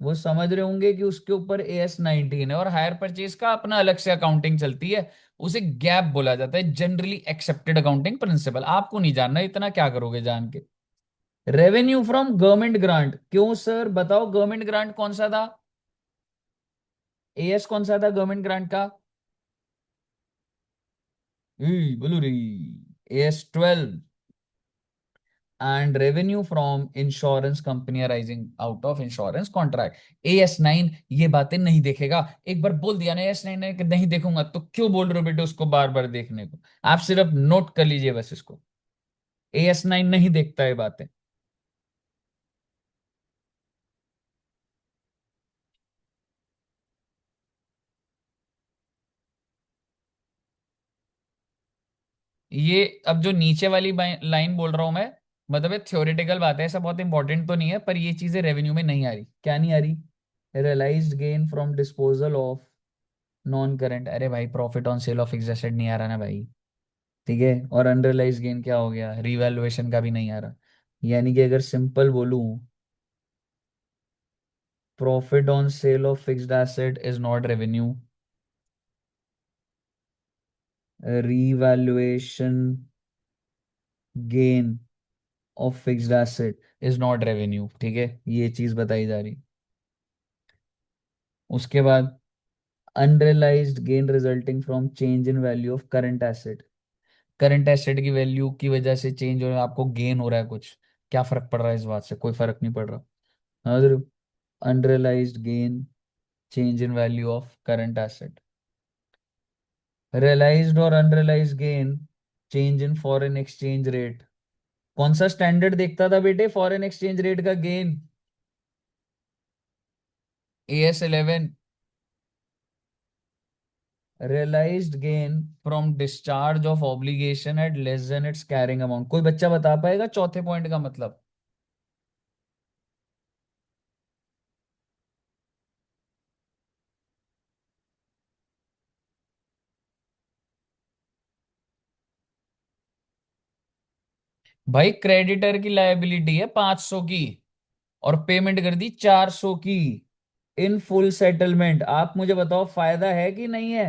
वो समझ रहे होंगे कि उसके ऊपर AS19 है, और हायर परचेज का अपना अलग से अकाउंटिंग चलती है। उसे गैप बोला जाता है, जनरली एक्सेप्टेड अकाउंटिंग प्रिंसिपल। आपको नहीं जानना, इतना क्या करोगे जान के। रेवेन्यू फ्रॉम गवर्नमेंट ग्रांट, क्यों सर बताओ, गवर्नमेंट ग्रांट कौन सा था? AS कौन सा था गवर्नमेंट ग्रांट का? बोलो रे। AS12। And revenue from insurance company arising out of insurance contract. AS9 ये बातें नहीं देखेगा। एक बार बोल दिया ना AS9 ने कि नहीं देखूंगा, तो क्यों बोल रहे हो बेटे उसको बार बार देखने को? आप सिर्फ नोट कर लीजिए बस इसको। AS9 नहीं देखता है बातें। ये अब जो नीचे वाली लाइन बोल रहा हूं मैं, मतलब ये थ्योरेटिकल बात है, ऐसा बहुत इंपॉर्टेंट तो नहीं है, पर ये चीजें रेवेन्यू में नहीं आ रही। क्या नहीं आ रही? Realised gain from disposal of non current. अरे भाई, profit on sale of fixed asset नहीं आ रहा ना भाई। ठीक है, और अनरियलाइज गेन क्या हो गया? रिवैल्यूएशन का भी नहीं आ रहा। यानी कि अगर सिंपल बोलूं, profit on sale of fixed asset is not revenue. Revaluation gain of fixed asset is not revenue. ठीक है, ये चीज बताई जा रही। उसके बाद unrealised gain resulting from change in value of current asset. Current asset की वैल्यू की वजह से चेंज हो रहा है, आपको गेन हो रहा है कुछ। क्या फर्क पड़ रहा है इस बात से? कोई फर्क नहीं पड़ रहा। Unrealised gain, change in value of current asset. Realised और unrealised gain, change in foreign exchange rate. कौन सा स्टैंडर्ड देखता था बेटे फॉरेन एक्सचेंज रेट का gain? AS11। Realised gain from discharge of obligation at less than its carrying amount. कोई बच्चा बता पाएगा चौथे पॉइंट का मतलब? भाई क्रेडिटर की लायबिलिटी है 500 की, और पेमेंट कर दी 400 की इन फुल सेटलमेंट। आप मुझे बताओ फायदा है कि नहीं है?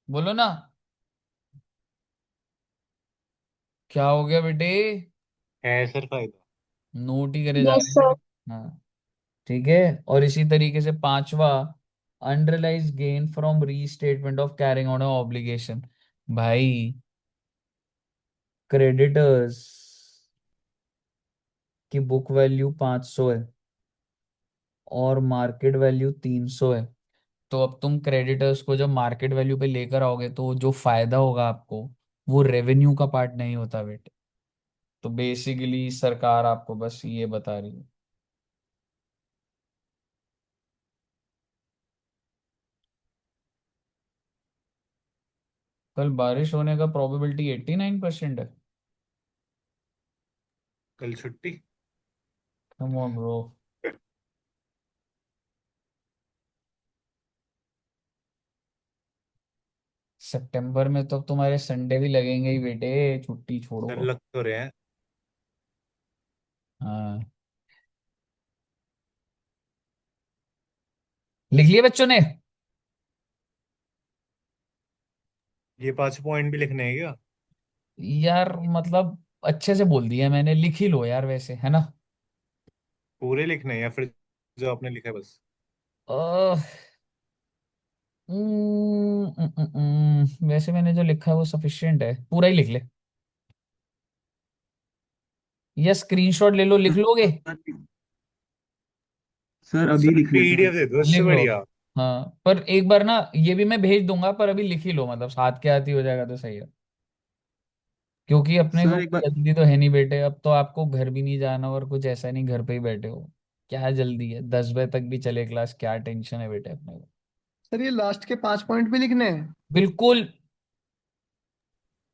बोलो ना। क्या हो गया बेटे? है सर फायदा। नोट ही करे जा यस रहे सर। हैं। हाँ। ठीक है। और इसी तरीके से पांचवा, unrealise gain from restatement of carrying on obligation. भाई, क्रेडिटर्स की बुक वैल्यू 500 है और मार्केट वैल्यू 300 है। तो अब तुम क्रेडिटर्स को जब मार्केट वैल्यू पे लेकर आओगे तो जो फायदा होगा आपको, वो रेवेन्यू का पार्ट नहीं होता बेटे। तो बेसिकली सरकार आपको बस ये बता रही है। कल बारिश होने का प्रोबेबिलिटी 89% है। कल छुट्टी। Come on bro. सितंबर में तो अब तुम्हारे संडे भी लगेंगे ही बेटे, छुट्टी सर छोड़ो। लग तो रहे हैं। हाँ। लिख लिए बच्चों ने? ये 5 पॉइंट भी लिखने हैं क्या? यार मतलब अच्छे से बोल दिया मैंने, लिख ही लो यार वैसे, है ना? पूरे लिखने हैं या फिर जो आपने लिखा है बस? अह, वैसे मैंने जो लिखा है वो सफिशिएंट है, पूरा ही लिख ले। या स्क्रीनशॉट ले लो, लिख लोगे? सर अभी सर लिख लेते हैं। पीडीएफ दे दो इससे लिख लो। बढ़िया। हाँ, पर एक बार ना ये भी मैं भेज दूंगा, पर अभी लिख ही लो, मतलब साथ के हाथ ही हो जाएगा तो सही है। क्योंकि अपने को सर एक बार। जल्दी तो है नहीं बेटे, अब तो आपको घर भी नहीं जाना और कुछ ऐसा नहीं, घर पे ही बैठे हो। क्या जल्दी है, 10 बजे तक भी चले क्लास, क्या टेंशन है बेटे अपने को। सर ये लास्ट के 5 पॉइंट भी लिखने हैं? बिल्कुल।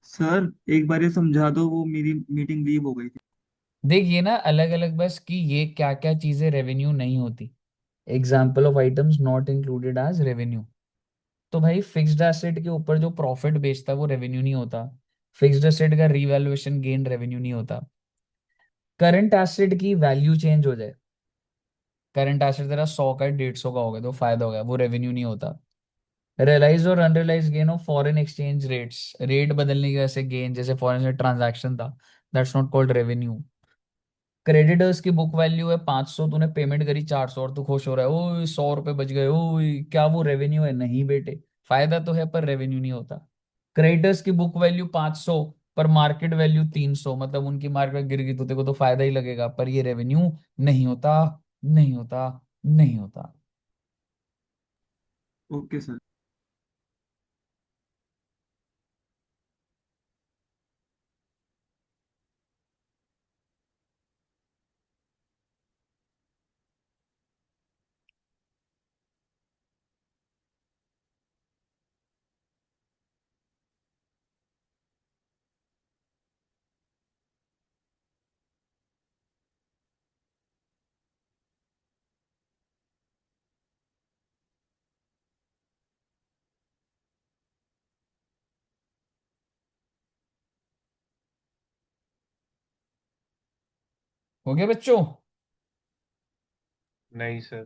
सर एक बार ये समझा दो, वो मेरी मीटिंग लीव हो गई थी। देखिए ना, अलग अलग बस कि ये क्या क्या चीजें रेवेन्यू नहीं होती। Example of items not included as revenue. तो भाई फिक्स्ड एसेट के ऊपर जो प्रॉफिट बेचता है वो रेवेन्यू नहीं होता। फिक्स्ड एसेट का रीवैल्यूएशन गेन रेवेन्यू नहीं होता। करंट एसेट की वैल्यू चेंज हो जाए, करंट एसेट तेरा 100 का 150 का हो गया तो फायदा हो गया, वो रेवेन्यू नहीं होता। रियलाइज और unrealise gain of foreign exchange rates, rate बदलने की वजह से गेन, जैसे फॉरेन से ट्रांजैक्शन था, that's not called revenue. Creditors की बुक वैल्यू है 500, तूने पेमेंट करी 400 और तू खुश हो रहा है, ओ 100 रुपए बच गए, ओ क्या वो रेवेन्यू है? नहीं बेटे, फायदा तो है पर रेवेन्यू नहीं होता। क्रेडिटर्स की बुक वैल्यू 500 पर मार्केट वैल्यू 300, मतलब उनकी मार्केट गिर गई तो तेरे को तो फायदा ही लगेगा, पर ये रेवेन्यू नहीं होता, नहीं होता, नहीं होता। Okay sir. हो गया बच्चों? नहीं सर।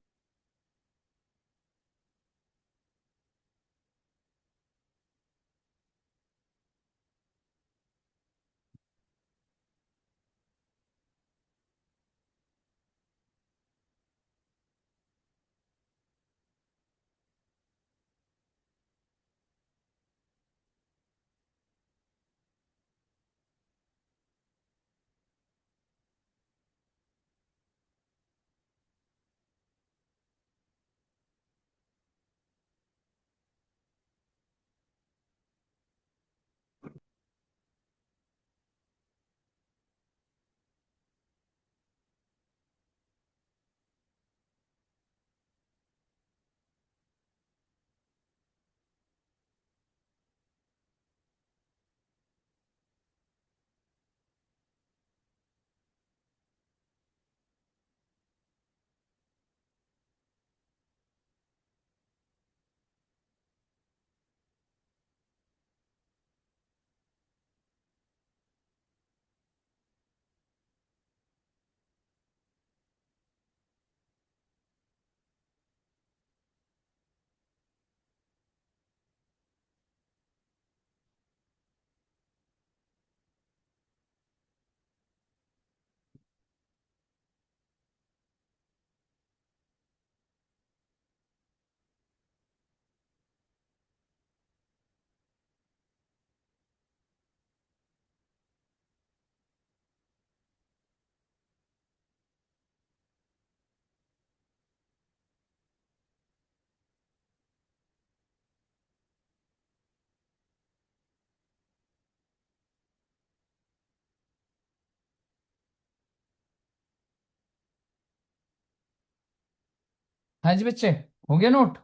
हाँ जी बच्चे, हो गया नोट?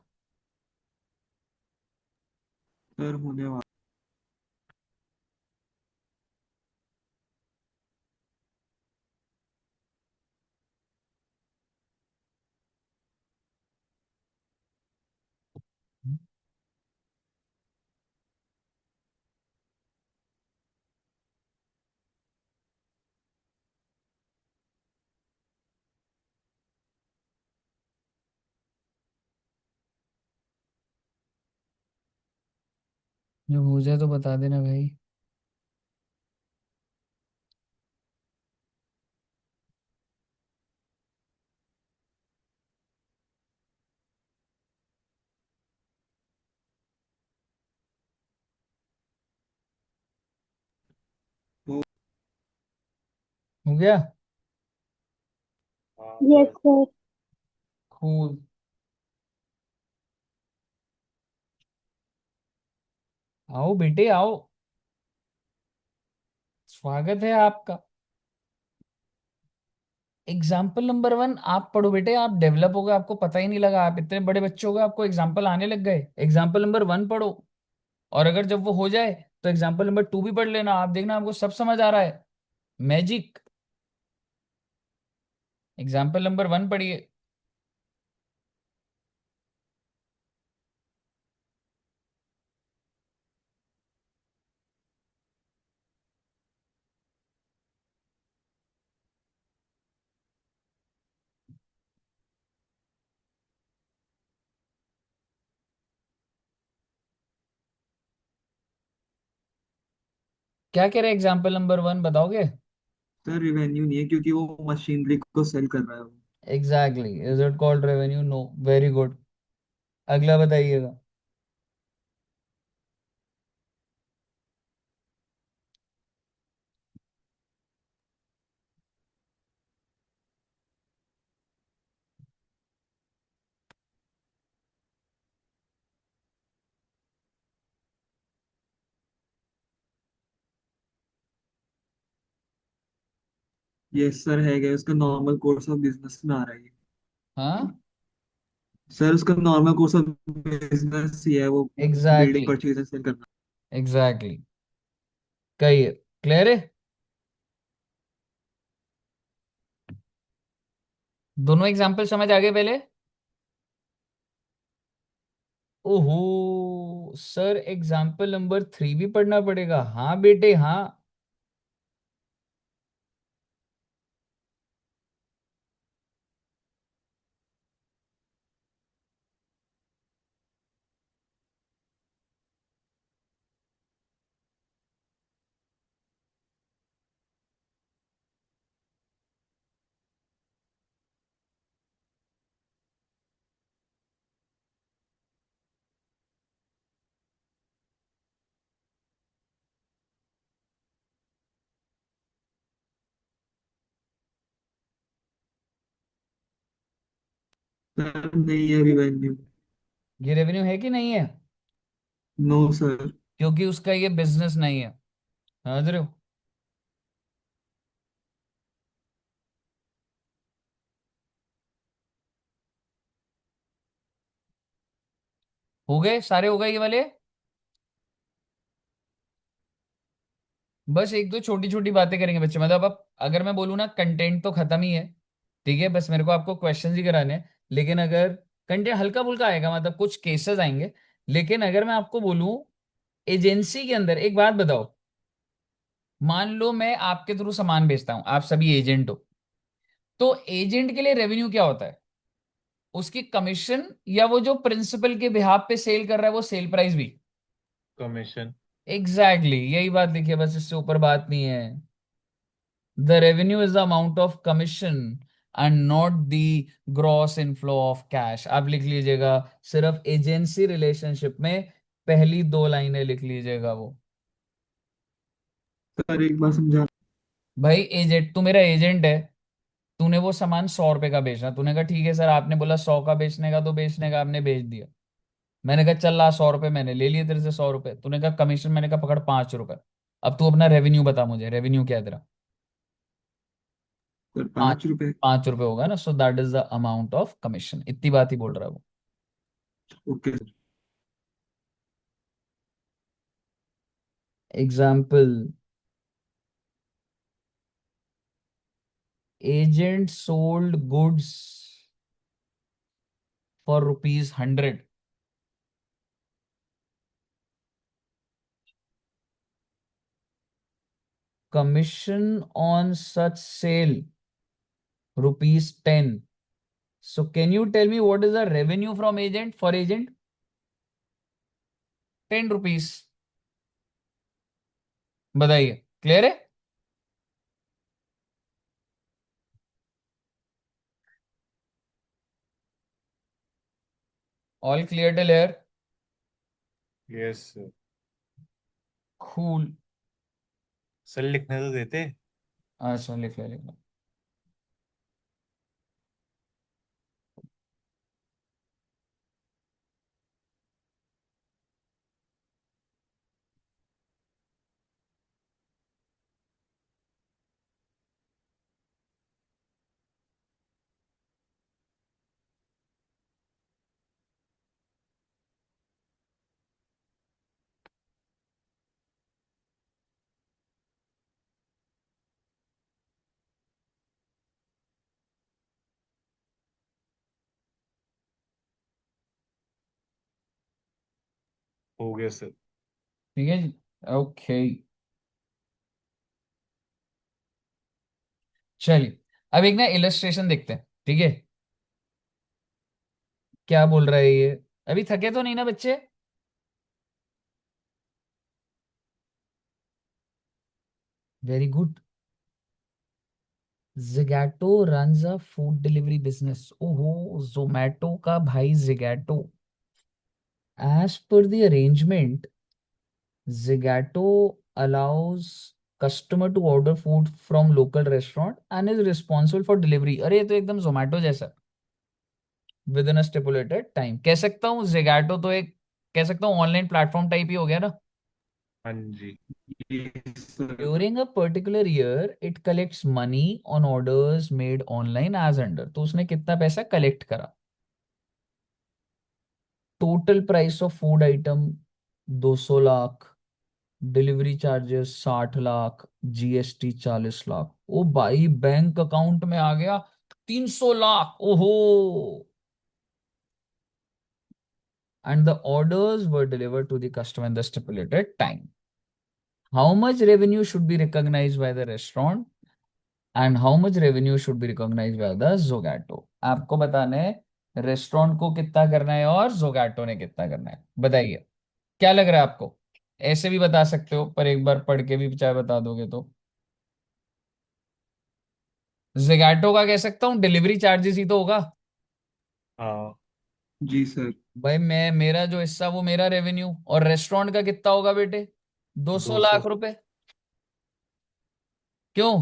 सर होने वाला। जो हो जाए तो बता देना भाई। तो हो गया। हाँ Yes, सर। sir. कूल। आओ बेटे आओ, स्वागत है आपका। एग्जाम्पल नंबर 1 आप पढ़ो बेटे, आप डेवलप हो गए, आपको पता ही नहीं लगा, आप इतने बड़े बच्चे हो गए, आपको एग्जाम्पल आने लग गए। एग्जाम्पल नंबर 1 पढ़ो, और अगर जब वो हो जाए तो एग्जाम्पल नंबर 2 भी पढ़ लेना, आप देखना आपको सब समझ आ रहा है। मैजिक। एग्जाम्पल नंबर 1 पढ़िए। क्या कह रहे हैं एग्जाम्पल नंबर 1, बताओगे? सर रिवेन्यू नहीं है क्योंकि वो मशीनरी को सेल कर रहा है वो। Exactly, is it called revenue? No. Very good. अगला बताइएगा। ये सर है क्या, उसका नॉर्मल कोर्स ऑफ बिजनेस में आ रहा है ये। हाँ, सर उसका नॉर्मल कोर्स ऑफ बिजनेस ही है वो, building exactly purchase and sale करना। एग्जैक्टली। कहिए, क्लियर है? दोनों एग्जाम्पल समझ आ गए पहले? ओहो सर, एग्जाम्पल नंबर 3 भी पढ़ना पड़ेगा? हाँ बेटे हाँ। सर नहीं है रिवेन्यू। ये रेवेन्यू है कि नहीं है? No sir. क्योंकि उसका ये बिजनेस नहीं है, समझ रहे हो? हो गए सारे, हो गए ये वाले। बस एक दो छोटी छोटी बातें करेंगे बच्चे, मतलब अब अगर मैं बोलूँ ना, कंटेंट तो खत्म ही है, ठीक है, बस मेरे को आपको क्वेश्चंस ही कराने हैं। लेकिन अगर कंटेंट हल्का फुल्का आएगा, मतलब कुछ केसेस आएंगे। लेकिन अगर मैं आपको बोलूं, एजेंसी के अंदर एक बात बताओ, मान लो मैं आपके थ्रू सामान बेचता हूं, आप सभी एजेंट हो, तो एजेंट के लिए रेवेन्यू क्या होता है? उसकी कमीशन, या वो जो प्रिंसिपल के बिहाफ पे सेल कर रहा है वो सेल प्राइस भी? कमीशन। एग्जैक्टली यही बात लिखी है, बस इससे ऊपर बात नहीं है। The revenue is the amount of commission and not the gross inflow of cash. आप लिख लीजिएगा, सिर्फ एजेंसी रिलेशनशिप में पहली 2 लाइनें लिख लीजिएगा वो। सर एक बार समझा। भाई एजेंट, तू मेरा एजेंट है, तूने वो सामान 100 रुपए का बेचना, तूने कहा ठीक है सर, आपने बोला 100 का बेचने का, तो बेचने का आपने बेच दिया। मैंने कहा चल रहा 100 रुपए, मैंने ले लिए तेरे से 100 रुपए, तूने कहा कमीशन, मैंने कहा पकड़ 5 रुपए। अब तू अपना रेवेन्यू बता मुझे, रेवेन्यू क्या है तेरा? सर पाँच 5 रुपए। 5 रुपए होगा ना, so that is the amount of commission. इतनी बात ही बोल रहा है वो। Okay sir. Example, agent sold goods for ₹100। Commission on such sale ₹10. So can you tell me what is the revenue from agent for agent? ₹10। बताइए, clear है? All clear till here? Yes sir. Cool. Sir लिखने तो देते। अच्छा, लिख ले लिख ले। हो गया सर। ठीक है जी, ओके। चलिए, अब एक ना इलस्ट्रेशन देखते हैं, ठीक है? क्या बोल रहा है ये? अभी थके तो नहीं ना बच्चे? Very good. Zomato runs a food delivery business। ओहो, जोमैटो का भाई Zomato। As per the arrangement, Zomato allows customer to order food from local restaurant and is responsible for delivery। अरे ये तो एकदम जोमैटो जैसा, with in a stipulated time. कह सकता हूँ Zomato तो एक, कह सकता हूँ ऑनलाइन प्लेटफॉर्म टाइप ही हो गया ना। हाँ जी। Yes sir. During a particular year it collects money on orders made online as under. तो उसने कितना पैसा कलेक्ट करा? Total price of food item 200 lakh, delivery charges 60 lakh, GST 40 lakh. ओ भाई, बैंक अकाउंट में आ गया 300 लाख। ओहो। And the orders were delivered to the customer in the stipulated time. How much revenue should be recognised by the restaurant and how much revenue should be recognised by the Zomato? आपको बताना है restaurant को कितना करना है और जोगैटो ने कितना करना है। बताइए, क्या लग रहा है आपको? ऐसे भी बता सकते हो, पर एक बार पढ़ के भी चाहे बता दोगे तो। जोगैटो का कह सकता हूँ डिलीवरी चार्जेस ही तो होगा। हाँ। जी सर। भाई मैं, मेरा जो हिस्सा वो मेरा रेवेन्यू, और रेस्टोरेंट का कितना होगा बेटे? 200। ₹200 लाख। क्यों?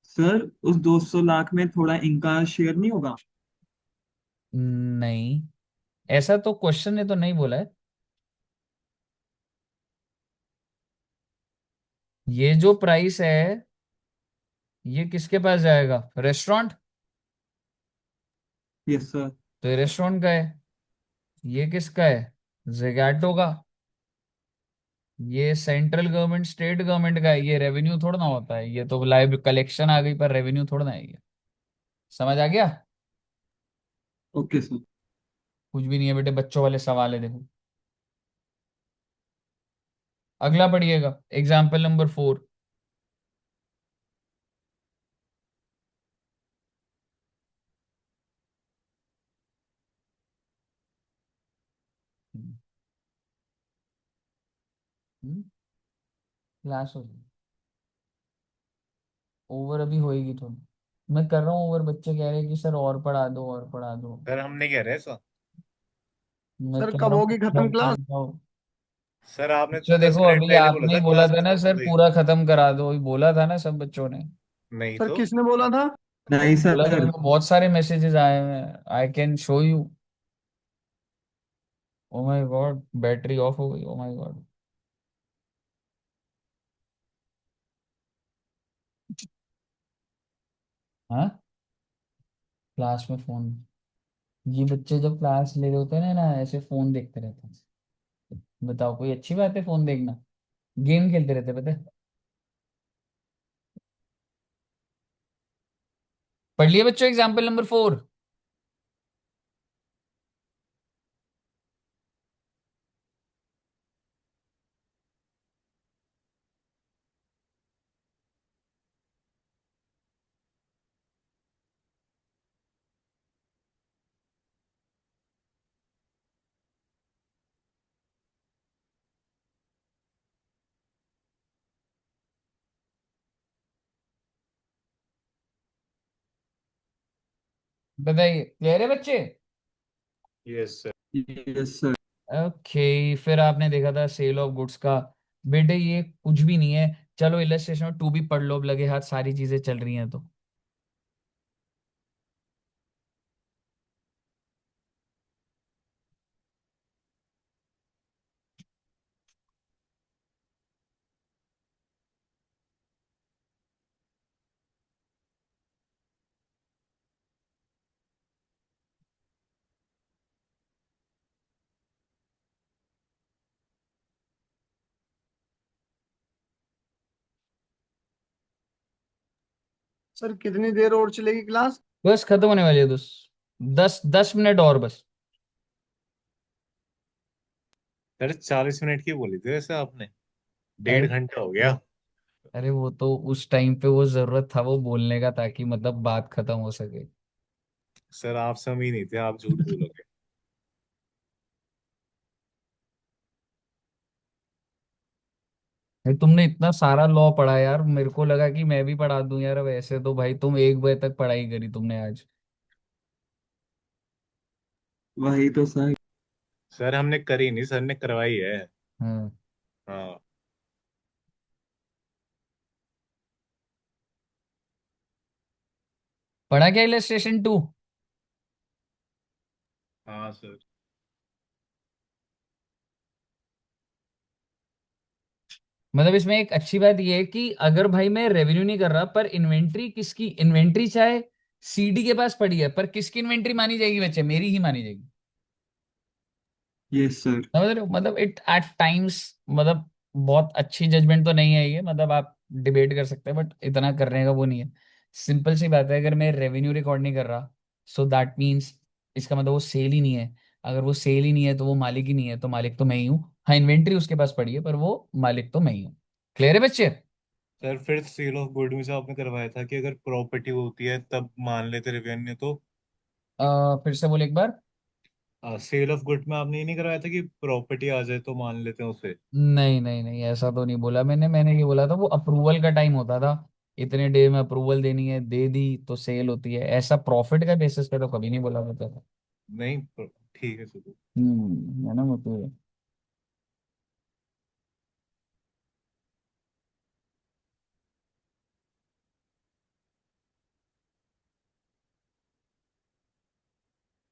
सर उस 200 लाख में थोड़ा इनका शेयर नहीं होगा? नहीं, ऐसा तो क्वेश्चन ने तो नहीं बोला है। ये जो प्राइस है ये किसके पास जाएगा? रेस्टोरेंट। Yes sir. तो ये रेस्टोरेंट का है। ये किसका है? जोगैटो का। ये सेंट्रल गवर्नमेंट स्टेट गवर्नमेंट का है। ये रेवेन्यू थोड़ा ना होता है, ये तो लाइव कलेक्शन आ गई, पर रेवेन्यू थोड़ा ना है ये। समझ आ गया? Okay sir. कुछ भी नहीं है बेटे, बच्चों वाले सवाल है, देखो। अगला पढ़िएगा, एग्जाम्पल नंबर 4। क्लास हो रही, ओवर अभी होएगी थोड़ी। मैं कर रहा हूँ ओवर, बच्चे कह रहे हैं कि सर और पढ़ा दो और पढ़ा दो। सर हम नहीं कह रहे ऐसा। मैं सर कह कब रहा होगी खत्म क्लास? हूँ। सर आपने बच्चों 10 देखो, मिनट अभी पहले बोला आपने था ही बोला क्लास था ना खत्म हो सर गई। पूरा खत्म करा दो, अभी बोला था ना सब बच्चों ने। नहीं सर तो। किसने बोला था? नहीं बोला था, सर। मेरे को बहुत सारे मैसेजेस आए हुए हैं, I can show you. Oh my God, battery of हो गई, ओ माय गॉड। हाँ, क्लास में फोन? ये बच्चे जब क्लास ले रहे होते हैं ना ना ऐसे फोन देखते रहते हैं। बताओ, कोई अच्छी बात है फोन देखना? गेम खेलते रहते हैं, पता है। पढ़ लिए बच्चों एग्जाम्पल नंबर 4? बताइए, क्लियर है बच्चे? Yes sir. Yes sir. Okay, फिर आपने देखा था सेल ऑफ गुड्स का। बेटे ये कुछ भी नहीं है। चलो इलस्ट्रेशन 2 भी पढ़ लो, अब लगे हाथ सारी चीजें चल रही हैं तो। सर कितनी देर और चलेगी क्लास? बस खत्म होने वाली है दोस्त। 10 10 मिनट और बस। सर 40 मिनट की बोली थी वैसे आपने। अरे 1.5 घंटा हो गया। अरे वो तो उस टाइम पे वो जरूरत था वो बोलने का, ताकि मतलब बात खत्म हो सके। सर आप समय नहीं थे, आप झूठ बोलोगे। भाई तुमने इतना सारा लॉ पढ़ा यार, मेरे को लगा कि मैं भी पढ़ा दूं यार। अब ऐसे तो भाई तुम 1 बजे तक पढ़ाई करी तुमने आज। वही तो सर। सर हमने करी नहीं, सर ने करवाई है। हाँ। हाँ। पढ़ा क्या इलस्ट्रेशन 2? हाँ सर। मतलब इसमें एक अच्छी बात यह है कि अगर भाई मैं रेवेन्यू नहीं कर रहा, पर इन्वेंट्री किसकी इन्वेंट्री चाहे सीडी के पास पड़ी है, पर किसकी इन्वेंट्री मानी जाएगी बच्चे? मेरी ही मानी जाएगी। Yes sir. समझ रहे हो? मतलब इट एट टाइम्स, मतलब बहुत अच्छी जजमेंट तो नहीं है ये, मतलब आप डिबेट कर सकते हैं बट इतना करने का वो नहीं है। सिंपल सी बात है, अगर मैं रेवेन्यू रिकॉर्ड नहीं कर रहा, सो दैट मीन्स इसका मतलब वो सेल ही नहीं है। अगर वो सेल ही नहीं है तो वो मालिक ही नहीं है, तो मालिक तो मैं ही हूँ। हाँ, इन्वेंट्री उसके पास पड़ी है पर वो मालिक तो मैं ही हूँ। क्लियर है बच्चे? सर फिर सेल ऑफ गुड में से आपने करवाया था कि अगर प्रॉपर्टी होती है तब मान लेते रेवेन्यू तो। फिर से बोले एक बार। सेल ऑफ गुड में आपने ये नहीं करवाया था कि प्रॉपर्टी आ जाए तो मान लेते हैं उसे। नहीं नहीं नहीं, ऐसा तो नहीं बोला मैंने ये बोला था वो अप्रूवल का टाइम होता था। इतने डे में अप्रूवल देनी है, दे दी तो सेल होती है। ऐसा प्रॉफिट का बेसिस पे तो कभी नहीं बोला होता था। नहीं ठीक है सर। है ना मतलब।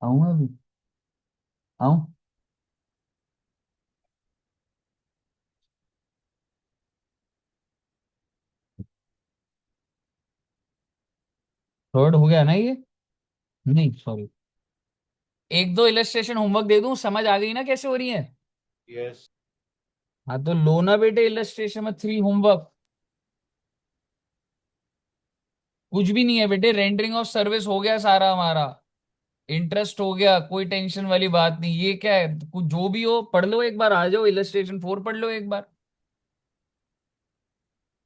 आऊँ मैं अभी? आऊँ? थर्ड हो गया ना ये? नहीं सॉरी। एक दो इलस्ट्रेशन होमवर्क दे दूं, समझ आ गई ना कैसे हो रही है? यस। हाँ तो लो ना बेटे, इलस्ट्रेशन में 3 होमवर्क। कुछ भी नहीं है बेटे, रेंडरिंग ऑफ सर्विस हो गया सारा हमारा। इंटरेस्ट हो गया, कोई टेंशन वाली बात नहीं। ये क्या है, कुछ जो भी हो पढ़ लो एक बार, आ जाओ इलस्ट्रेशन 4 पढ़ लो एक बार।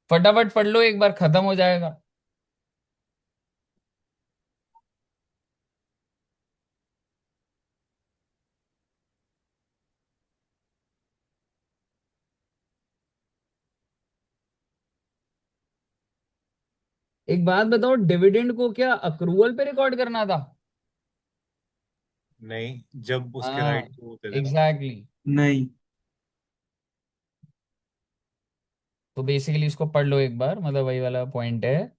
फटाफट पढ़ लो एक बार, खत्म हो जाएगा। एक बात बताओ, डिविडेंड को क्या अक्रूवल पे रिकॉर्ड करना था? नहीं, जब उसके हाँ, राइट होते थे ना। एग्जैक्टली। नहीं। तो बेसिकली इसको पढ़ लो एक बार, मतलब वही वाला पॉइंट है।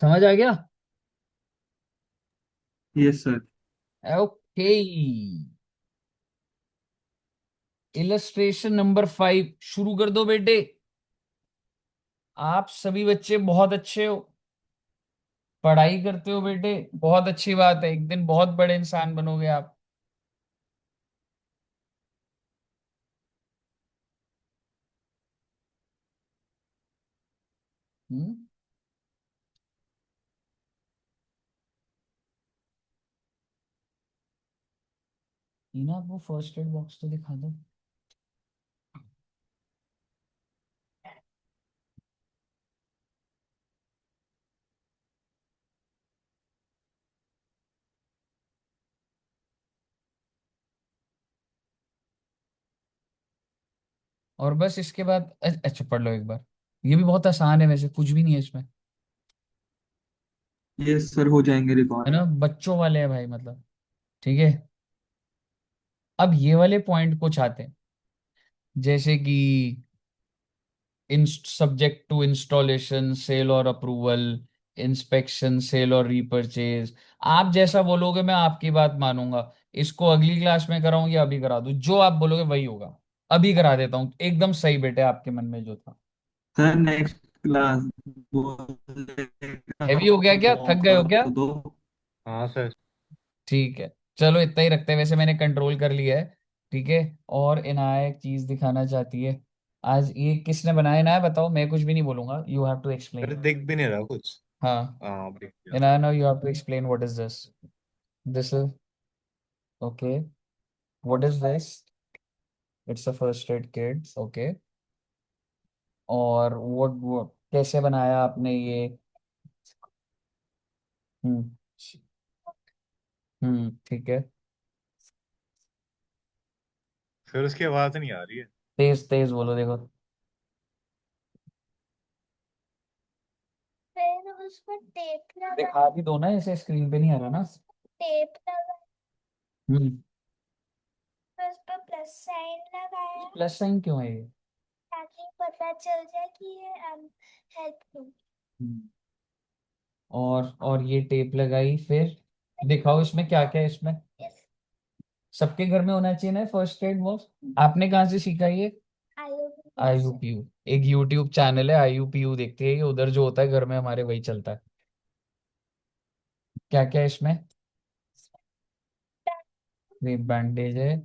समझ आ गया? Yes sir. Okay. Illustration number 5 शुरू कर दो बेटे। आप सभी बच्चे बहुत अच्छे हो, पढ़ाई करते हो बेटे, बहुत अच्छी बात है, एक दिन बहुत बड़े इंसान बनोगे आप। हम्म। टीना, वो फर्स्ट एड बॉक्स तो दिखा दो। और बस इसके बाद अच्छा पढ़ लो एक बार। ये भी बहुत आसान है वैसे, कुछ भी नहीं है इसमें। यस सर, हो जाएंगे है रिकॉर्ड। ना, बच्चों वाले हैं भाई, मतलब। ठीक है। अब ये वाले पॉइंट कुछ आते हैं, जैसे कि इन सब्जेक्ट टू इंस्टॉलेशन, सेल और अप्रूवल, इंस्पेक्शन, सेल और रीपरचेज। आप जैसा बोलोगे मैं आपकी बात मानूंगा। इसको अगली क्लास में कराऊं या अभी करा दूं? जो आप बोलोगे वही होगा। अभी करा देता हूँ, एकदम सही बेटे, आपके मन में जो था। सर नेक्स्ट क्लास बोलने का हैवी हो गया क्या, थक गए मौका हो क्या? तो दो। हाँ सर। ठीक है, चलो इतना ही रखते हैं, वैसे मैंने कंट्रोल कर लिया है। ठीक है। और इनाया एक चीज दिखाना चाहती है। आज ये किसने बनाया? इनाया बताओ, मैं कुछ भी नहीं बोलूंगा, यू हैव टू अरे एक्सप्लेन। दिख भी नहीं रहा कुछ। हाँ। हाँ दिख गया। Inaya, now you have to explain what is this. This is okay. What is this? It's a first aid kit, okay. और वो कैसे बनाया आपने ये? हम्म। ठीक है। फिर उसकी आवाज नहीं आ रही है। तेज तेज बोलो, देखो। फिर उसको टेप लगा, दिखा भी दो ना, ऐसे स्क्रीन पे नहीं आ रहा ना। टेप लगा, हम्म। फिर उस पर प्लस साइन लगाया प्लस साइन क्यों है ये? ताकि पता चल जाए कि ये हेल्पफुल। हम्म। और ये टेप लगाई, फिर दिखाओ इसमें क्या क्या है इसमें। इस सबके घर में होना चाहिए ना फर्स्ट एड बॉक्स। आपने कहाँ से सीखा ये? आईओबी से। आईयूपीयू। एक यूट्यूब चैनल है आईयूपीयू, देखते हैं ये, उधर जो होता है घर में हमारे वही चलता है। क्या क्या है इसमें? ये बैंडेज है।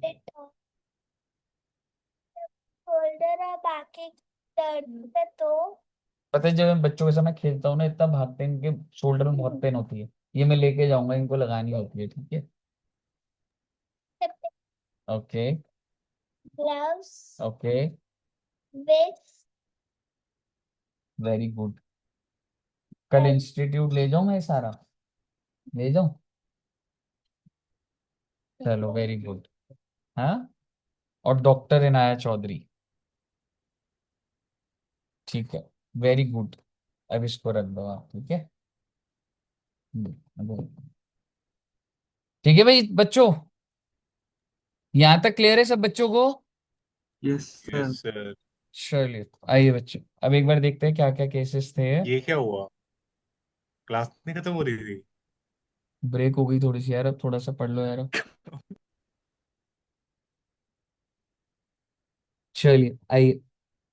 शोल्डर और बाकी दर्द पे तो पता है जब मैं बच्चों के साथ मैं खेलता हूँ ना, इतना भागते हैं, इनके शोल्डर में बहुत पेन होती है। ये मैं लेके जाऊंगा, इनको लगानी होती है, ठीक है। Okay. Gloves okay. With very good. कल इंस्टीट्यूट ले जाऊं मैं ये सारा? ले जाऊं? चलो वेरी गुड। हाँ। और डॉक्टर इनाया चौधरी। ठीक है। Very good. अब इसको रख दो आप, ठीक है। ठीक है भाई बच्चों, यहां तक क्लियर है सब बच्चों को? Yes yes sir. सर। चलिए आइए बच्चों, अब एक बार देखते हैं क्या क्या केसेस थे। ये क्या हुआ? क्लास नहीं खत्म हो रही थी? ब्रेक हो गई थोड़ी सी यार, अब थोड़ा सा पढ़ लो यार। चलिए आइए।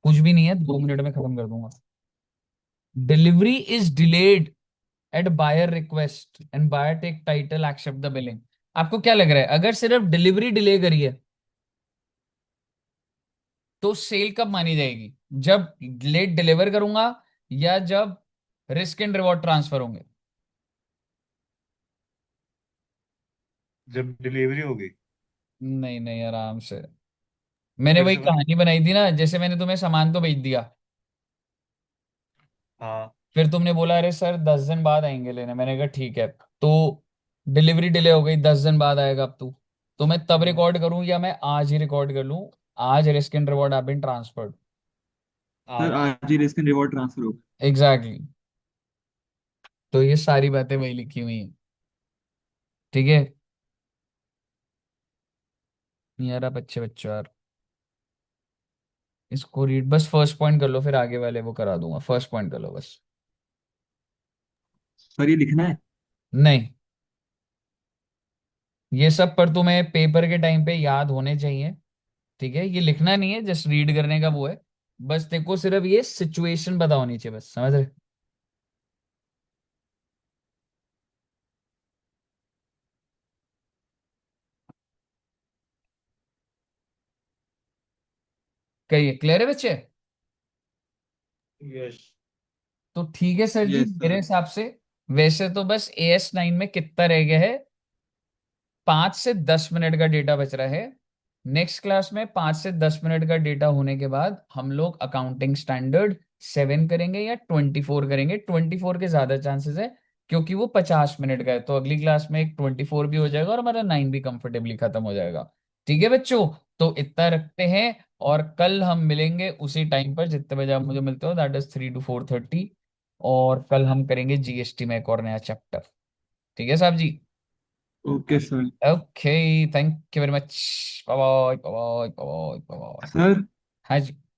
कुछ भी नहीं है, 2 मिनट में खत्म कर दूंगा। Delivery is delayed at buyer request and buyer take title accept the billing. आपको क्या लग रहा है, अगर सिर्फ डिलीवरी डिले करी है तो सेल कब मानी जाएगी? जब लेट डिलीवर करूंगा या जब रिस्क एंड रिवॉर्ड ट्रांसफर होंगे? जब डिलीवरी होगी। नहीं नहीं, आराम से। मैंने फिर वही से बता। कहानी बनाई थी ना, जैसे मैंने तुम्हें सामान तो भेज दिया, हाँ। फिर तुमने बोला अरे सर 10 दिन बाद आएंगे लेने, मैंने कहा ठीक है। तो डिलीवरी डिले हो गई, 10 दिन बाद आएगा अब तू। तो मैं तब हम्म। रिकॉर्ड करूं या मैं आज ही रिकॉर्ड कर लूं? आज risk and reward have been transferred. Sir आज। आज ही रिस्क एंड रिवॉर्ड ट्रांसफर होगा। एग्जैक्टली। तो ये सारी बातें वही लिखी हुई हैं। ठीक है। यार आप अच्छे बच्चों यार। इसको रीड, बस फर्स्ट पॉइंट कर लो, फिर आगे वाले वो करा दूंगा, फर्स्ट पॉइंट कर लो बस। सर ये लिखना है? नहीं, ये सब पर तुम्हें पेपर के टाइम पे याद होने चाहिए। ठीक है, ये लिखना नहीं है, जस्ट रीड करने का वो है। बस देखो, सिर्फ ये सिचुएशन पता होनी चाहिए, बस समझ रहे? कहिए, क्लियर है बच्चे? यस। तो ठीक है सर जी, यस मेरे सर। हिसाब से वैसे तो बस AS9 में कितना रह गया है, 5 से 10 मिनट का डेटा बच रहा है। नेक्स्ट क्लास में 5 से 10 मिनट का डेटा होने के बाद हम लोग अकाउंटिंग स्टैंडर्ड 7 करेंगे या 24 करेंगे। 24 के ज्यादा चांसेस है, क्योंकि वो 50 मिनट का है। तो अगली क्लास में एक 24 भी हो जाएगा और हमारा 9 भी कंफर्टेबली खत्म हो जाएगा। ठीक है बच्चों, तो इतना रखते हैं। और कल हम मिलेंगे उसी टाइम पर जितने बजे आप मुझे मिलते हो, दैट इज 3 to 4:30। और कल हम करेंगे GST में एक और नया चैप्टर। ठीक है साहब जी? Okay sir. Okay, thank you very much. Bye bye bye bye bye bye. Sir हाँ जी।